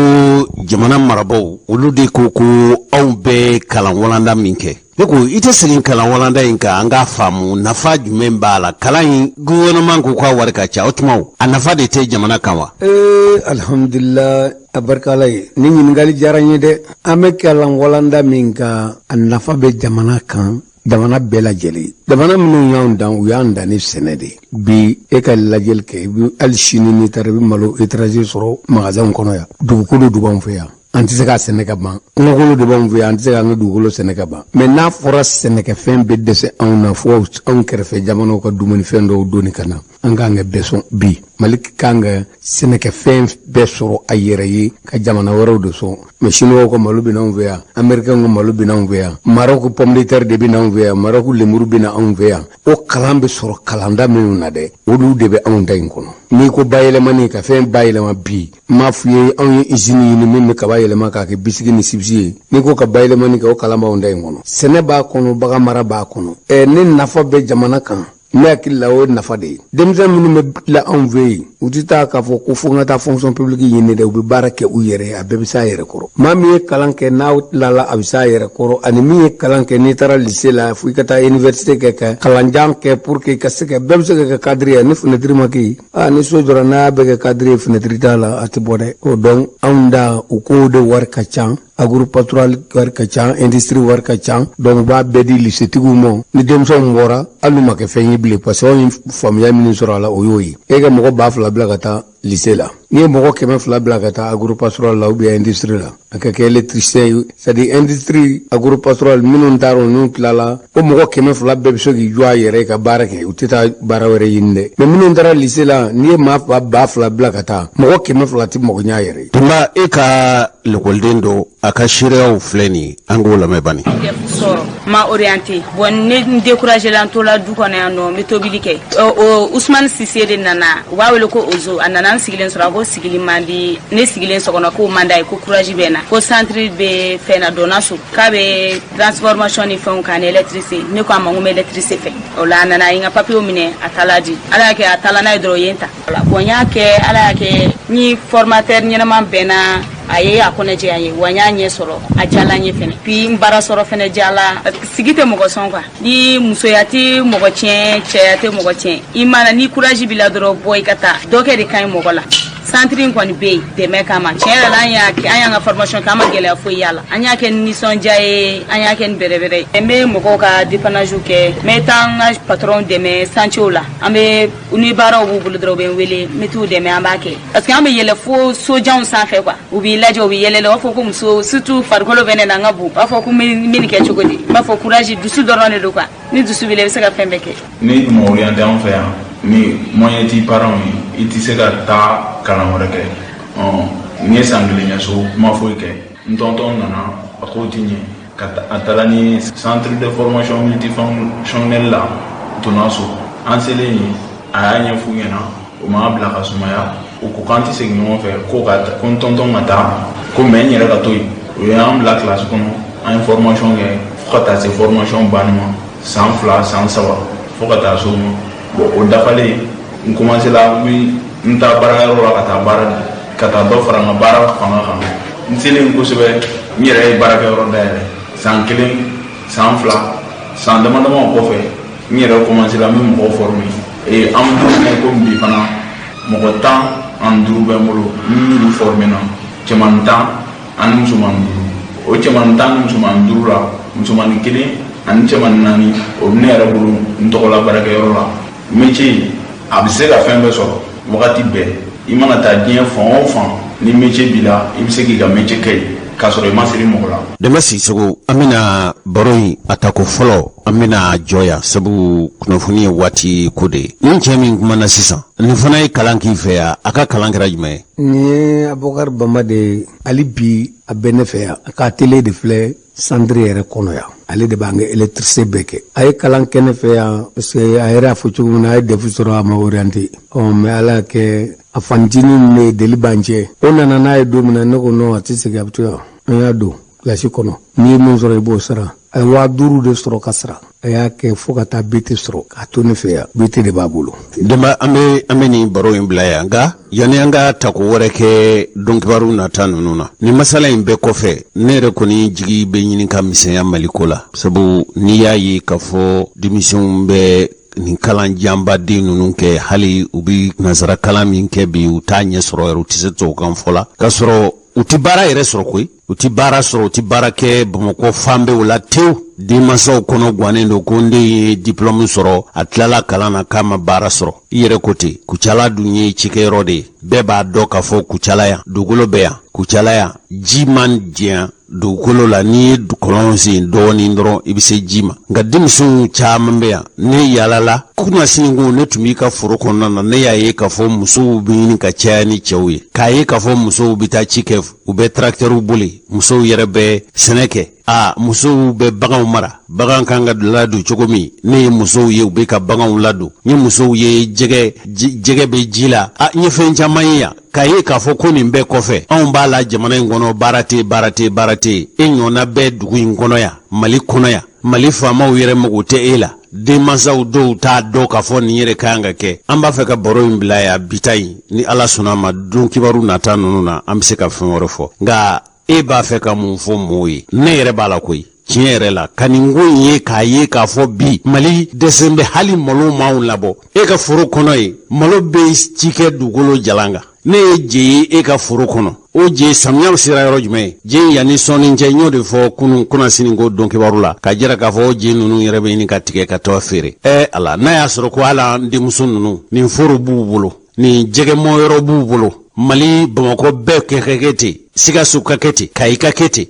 jamana marabaw olu de ko ko anw bɛ kalan walanda min kɛ ne ko i tɛ segin kalan walanda in kan an k'a faamu nafa jumɛn b'a la kalan in gouvernement ko k'a wari ka ca o tuma a nafa de tɛ jamana kan wa. Alhamdulillah a barika Ala ye ni ɲininkali diyara n ye dɛ an bɛ kalan walanda min kan a nafa bɛ jamana kan jamana bɛɛ lajɛlen jamana minnu y'anw dan u y'an dan ni sɛnɛ de bi e ka lajɛli kɛ i bɛ hali sini n'i taara i bɛ malo étranger sɔrɔ magasin kɔnɔ yan dugukolo de b'anw fɛ yan an tɛ se ka sɛnɛ ka ban kungokolo de b'anw fɛ yan an tɛ se k'an ka dugukolo sɛnɛ ka ban mais n'a fɔra sɛnɛkɛfɛn bɛ dɛsɛ anw na fo anw kɛrɛfɛ jamanaw ka dumunifɛn dɔw donni ka na an k'an ka bɛɛ sɔn bi Mali kan ka sɛnɛkɛfɛn bɛɛ sɔrɔ a yɛrɛ ye ka jamana wɛrɛw de sɔn mais chinois ka malo bɛ n'anw fɛ yan américain ka malo bɛ n'anw fɛ yan Maroc pomme de terre de bɛ n'anw fɛ yan Maroc lemuru bɛ n'anw fɛ yan o kalan bɛ sɔrɔ kalanda minnu na dɛ olu de bɛ anw ta in kɔnɔ n'i ko bayɛlɛmani ka fɛn bayɛlɛma bi n m'a f'i ye anw ye usine ɲini min bɛ kaba yɛlɛma k'a kɛ bisiki ni sibisi ye n'i ko ka bayɛlɛmani kɛ o kalan b'anw ta in kɔnɔ sɛnɛ b'a kɔnɔ bagan mara b'a kɔnɔ ne nafa bɛ jamana kan ne hakili la o nafa de ye denmisɛn minnu bɛ bila anw fɛ yen u tɛ taa k'a fɔ ko fo n ka taa fonction publique ɲini dɛ u bɛ baara kɛ u yɛrɛ ye a bɛɛ bɛ s'a yɛrɛ kɔrɔ maa min ye kalan kɛ n'a tilala a bɛ s'a yɛrɛ kɔrɔ ani min ye kalan kɛ n'i taara lycée la fo i ka taa université kɛ ka kalanjan kɛ pour que i ka se ka bɛɛ bɛ se ka kɛ cadre ye ni fenêtre ma kɛ yen ni so jɔra n'a bɛ kɛ cadre ye fenêtre t'a la a tɛ bɔ dɛ o donc anw da u k'o de wari ka ca agropastoral wari ka ca industrie wari ka ca donc u b'a bɛɛ di lycée tigiw ma ni denmisɛnw bɔra hali n'u ma kɛ fɛn ye bilen parce que anw ye faamuya min sɔrɔ a la o y'o ye e ka mɔgɔ 2000 bila ka taa lycée la ni ye mɔgɔ 200 bila ka taa agropastoral la ou bien industrie la a ka kɛ électricien ye c'est-à-dire industrie agropastoral minnu taara n'u tilala o mɔgɔ 200 bɛɛ bɛ se k'i jɔ a yɛrɛ ka baara kɛ u tɛ taa baara wɛrɛ ɲini dɛ mais minnu taara lycée la ni ye maa 2,000 bila ka taa mɔgɔ 200 tɛ mɔgɔ ɲɛ a yɛrɛ ye. Tuma e ka lekɔliden dɔ a ka seereyaw filɛ nin ye an k'o lamɛn bani. sɔrɔ ma orienté bon ne découragé la n to la du kɔnɔ yan nɔ n bɛ tobili kɛ o Ousmane Cissé de nana u b'a wele ko Ozo a nana n sigilen sɔrɔ a ko sigili man di ne sigilen so kɔnɔ k'o man d'a ye ko courage bɛ n na ko centre bɛ fɛn na donna so k'a bɛ transformation ni fɛnw kan ni électricité ne ko a ma n ko n bɛ électricité fɛ o la a nana a ye n ka papier minɛ a taala di ala y'a kɛ a taala n'a ye dɔrɔn o ye n ta bon n y'a kɛ ala y'a kɛ ni formateur ɲɛnama bɛnna a ye a kɔnɔjɛ a ye wa n y'a ɲɛ sɔrɔ a jala n ye fɛnɛ puis n baara sɔrɔ fɛnɛ jala sigi tɛ mɔgɔ sɔn quoi ni musoya tɛ mɔgɔ tiɲɛ cɛya tɛ mɔgɔ tiɲɛ i mana ni courage b'i la dɔrɔn bɔ i ka taa dɔ kɛ de ka ɲi mɔgɔ la centre in kɔni bɛ yen dɛmɛ kama tiɲɛ yɛrɛ la an y'an ka formation kɛ an ma gɛlɛya foyi y'a la an y'a kɛ ni nisɔndiya ye an y'a kɛ ni bɛrɛbɛrɛ ye n bɛ mɔgɔw ka dépannage kɛ n bɛ taa n ka patron dɛmɛ chantier la an bɛ ni baaraw b'u bolo dɔrɔn u bɛ n wele n bɛ t'u dɛmɛ an b'a kɛ parce que an bɛ yɛlɛ fo sojanw sanfɛ quoi u b'i lajɛ u bɛ yɛlɛ la u b'a fɔ ko muso surtout farikolo bɛ ne na n ka bon u b'a fɔ ko n bɛ nin kɛ cogo di n b'a fɔ courage dusu dɔrɔn de don quoi ni dusu b'i la i bɛ se ka fɛn bɛɛ kɛ. ni ma orienté an fɛ yan ni moyen t'i parents ye i tɛ se ka taa kalan wɛrɛ kɛ n ye san 1 ɲɛ so ma foyi kɛ n tonton nana a ko ti ɲɛ a taara ni centre de formation multifonctionnel la donna so an selen yen a y'a ɲɛf'u ɲɛna o m'a bila ka sumaya o ko k'an tɛ segin ɲɔgɔn fɛ ko n tonton ka taa ko mais n yɛrɛ ka to yen o y'an bila classe kɔnɔ an ye formation kɛ fo ka taa se formation banni ma san 2 san 3 fo ka taa so ma bon o dafalen n commencé la n taa baarakɛyɔrɔ la ka taa dɔ fara n ka baara fanga kan n selen kosɛbɛ n yɛrɛ ye baarakɛyɔrɔ dayɛlɛ san 1 san 2 san damadama kɔfɛ n yɛrɛ commencé la n bɛ mɔgɔw former an bɛ don min komi bi fana mɔgɔ 15 bɛ n bolo n y'olu former na cɛman 10 ani musoman 5 o cɛman 10 ni musoman 5 la musoman 1 ani cɛman 4 o bɛ ne yɛrɛ bolo n tɔgɔ la baarakɛyɔrɔ la métier a bɛ se ka fɛn bɛɛ sɔrɔ wagati bɛɛ i mana taa diɲɛ fan o fan ni métier b'i la i bɛ se k'i ka métier kɛ yen k'a sɔrɔ i ma siri mɔgɔ la. Dɛmɛ Sisogo an bɛna baro in a tako fɔlɔ an bɛna jɔya sabu kunnafoni ye waati ko de ye ni cɛ min kumana sisan nin fana ye kalan k'i fɛ yan a ka kalan kɛra jumɛn ye. Nin ye Abubakar Bama de ye hali bi a bɛ ne fɛ yan a ka télé de filɛ centre yɛrɛ kɔnɔ yan ale de b'an ka électricité bɛɛ kɛ a ye kalan kɛ ne fɛ yan parce que a yɛrɛ y'a fɔ cogo min na a ye defu sɔrɔ a ma orienté mais ala y'a kɛ a fantinin ne deli b'an cɛ o nana n'a ye don min na ne ko non a tɛ segin a bɛ to yan an y'a don kilasi kɔnɔ n'i ye min sɔrɔ i b'o sara a ye 5000 de sɔrɔ ka sara a y'a kɛ fo ka taa BT sɔrɔ k'a to ne fɛ yan BT de b'a bolo. Dɛmɛ an bɛ nin baro in bila yan nka yanni an ka tako wɛrɛ kɛ dɔnkibaru nata ninnu na nin masala in bɛɛ kɔfɛ ne yɛrɛ kɔni jigi bɛ ɲini ka misɛnya Mali ko la sabu n'i y'a ye k'a fɔ denmisɛnw bɛ nin kalan janbaden ninnu kɛ hali u bɛ nazara kalan min kɛ bi u t'a ɲɛ sɔrɔ yɛrɛ u tɛ se tubabukan fɔ la k'a sɔrɔ u tɛ baara yɛrɛ sɔrɔ koyi u tɛ baara sɔrɔ u tɛ baara kɛ Bamakɔ fan bɛɛ o la tewu denmansaw kɔnɔ gannen don ko n den ye diplôme sɔrɔ a tilala kalan na k'a ma baara sɔrɔ i yɛrɛ ko ten Kucala dun ye cikɛyɔrɔ de ye bɛɛ b'a dɔn k'a fɔ Kucala yan dugukolo bɛ yan Kucala yan ji man diɲɛ dugukolo la n'i ye kɔlɔn sen dɔɔnin dɔrɔn i bɛ se ji ma nka denmisɛnw caman bɛ yan ne yalala kunna siniko ne tun b'i ka foro kɔnɔna na ne y'a ye k'a fɔ musow bɛ ɲini ka caya ni cɛw ye k'a ye k'a fɔ musow bɛ taa ci kɛ u bɛ tracteurs boli musow yɛrɛ bɛ sɛnɛ kɛ musow bɛ baganw mara bagan kan ka ladon cogo min ne ye musow ye u bɛ ka baganw ladon n ye musow ye jɛgɛ bɛ ji la n ye fɛn caman ye yan k'a ye k'a fɔ ko nin bɛɛ kɔfɛ anw b'a la jamana in kɔnɔ baara tɛ e ɲɔgɔnna bɛɛ dugu in kɔnɔ yan Mali kɔnɔ yan Mali faamaw yɛrɛ mago tɛ e la denmansaw dɔw t'a dɔn k'a fɔ nin yɛrɛ kan ka kɛ an b'a fɛ ka baro in bila yan bita in ni Ala sɔnna a ma don kibaru nata ninnu na an bɛ se ka fɛn wɛrɛ fɔ nka e b'a fɛ ka mun fɔ mɔgɔw ye ne yɛrɛ b'a la koyi tiɲɛ yɛrɛ la ka nin ko in ye k'a ye k'a fɔ bi Mali dɛsɛn bɛ hali malo m'anw labɔ e ka foro kɔnɔ ye malo bɛ ci kɛ dugukolo jalan kan ne ye je ye e ka foro kɔnɔ o je samiya sera yɔrɔ jumɛn ye je yanni sɔnni cɛ n y'o de fɔ kunun sini ko don kibaru la ka jira k'a fɔ o je ninnu yɛrɛ bɛ ɲini ka tigɛ ka tɔ feere ala n'a y'a sɔrɔ ko hali an denmuso ninnu nin foro b'u bolo nin jɛgɛmɔ yɔrɔ b'u bolo Mali Bamako bɛɛ kɛ ten Sikaso ka kɛ ten Kayi ka kɛ ten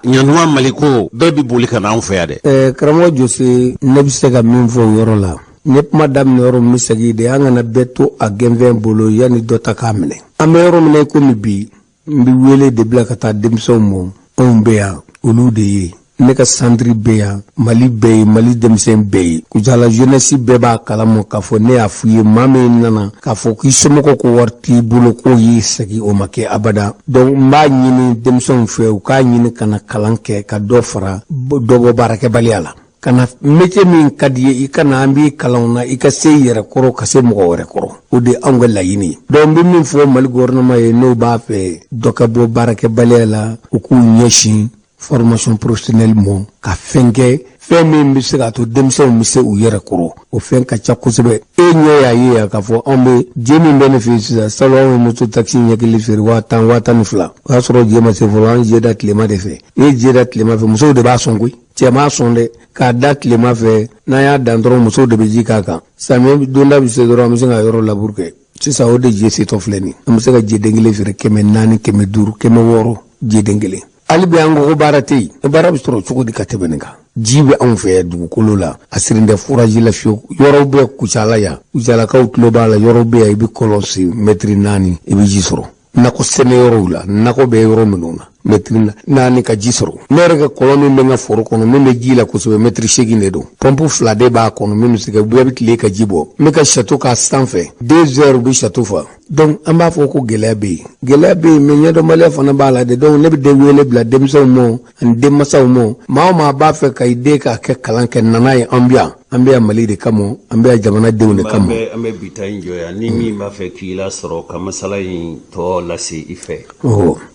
ɲanuma Mali ko bɛɛ bi boli ka na an fɛ yan dɛ. Karamɔgɔ Jose ne bɛ se ka min fɔ o yɔrɔ la ne kuma daminɛ yɔrɔ min segi de an kana bɛɛ to a gɛnfɛn bolo yanni dɔ ta k'a minɛ an bɛ yɔrɔ min komi bi n bɛ wele de bila ka taa denmisɛnw ma anw bɛ yan olu de ye ne ka centre bɛ yan Mali bɛɛ ye Mali denmisɛn bɛɛ ye kujala jeunesse bɛɛ b'a kalama k'a fɔ ne y'a f'u ye maa min nana k'a fɔ k'i somɔgɔw ko wari t'i bolo k'o y'i segi o ma kɛ abada donc n b'a ɲini denmisɛnw fɛ u k'a ɲini ka na kalan kɛ ka dɔ fara dɔ bɔ baarakɛbaliya la kana métier min ka di ye I kana an b'i kalan na I ka se I yɛrɛ kɔrɔ ka se mɔgɔ wɛrɛ kɔrɔ o de anw ka laɲini donc n bɛ min fɔ Mali gouvernement ye n'o b'a fɛ dɔ ka bɔ baarakɛbaliya la u k'u ɲɛsin formation professionnelle mo ka fɛn kɛ fɛn min bɛ se k'a to denmisɛnw bɛ se u yɛrɛ kɔrɔ o fɛn ka ca kosɛbɛ e ɲɛ y'a ye k'a fɔ anw bɛ je min bɛ ne fɛ yen sisan salon anw ye moto taxi ɲɛ kelen feere 10,000 10,200 o y'a sɔrɔ je ma se fɔlɔ an je da tilema de fɛ e je da tilema fɛ musow de b'a sɔn koyi cɛ m'a sɔn dɛ k'a da tilema fɛ n'an y'a dan dɔrɔn musow de bɛ ji k'a kan samiyɛ donda bɛ se dɔrɔn an bɛ se ka yɔrɔ laburu kɛ sisan o de je setɔ filɛ nin an bɛ se ka je den kelen feere 400 500 500 je den kelen hali bi an ko baara tɛ yen baara bɛ sɔrɔ cogo di ka tɛmɛ nin kan ji bɛ anw fɛ dugukolo la a sirilen tɛ foraji la fiyewu yɔrɔw bɛ kucala yan kucalakaw tulo b'a la yɔrɔ bɛ yan I bɛ kɔlɔn sen mètre 4 I bɛ ji sɔrɔ nakɔ sɛnɛ yɔrɔw la nakɔ bɛ yɔrɔ minnu na mètre 4 ka ji sɔrɔ ne yɛrɛ ka kɔlɔn min bɛ n ka foro kɔnɔ min bɛ ji la kosɛbɛ mètre 8 de don pɔnpu 2 de b'a kɔnɔ min bɛ se ka bɛɛ bɛ tile ka ji bɔ n bɛ ka château k'a sanfɛ 2 heures u bɛ château fa donc an b'a fɔ ko gɛlɛya bɛ yen mais ɲɛdɔnbaliya fana b'a la de donc ne bɛ den wele bila denmisɛnw ma ani denmansaw ma maa o maa b'a fɛ ka I den k'a kɛ kalan kɛ nana ye an bɛ yan Mali de kama an bɛ yan jamanadenw de kama an bɛ bi ta in jɔ yan ni min b'a fɛ k'i lasɔrɔ ka masala in tɔ lase I fɛ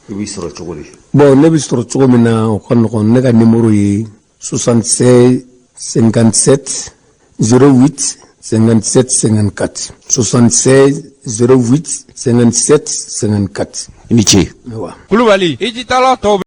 I b'i sɔrɔ cogo di bon ne bɛ sɔrɔ cogo min na o ka nɔgɔn ne ka numéro ye 76 57 08 57 54 76 08 57 54 I ni ce Kulubali I jitala tɔw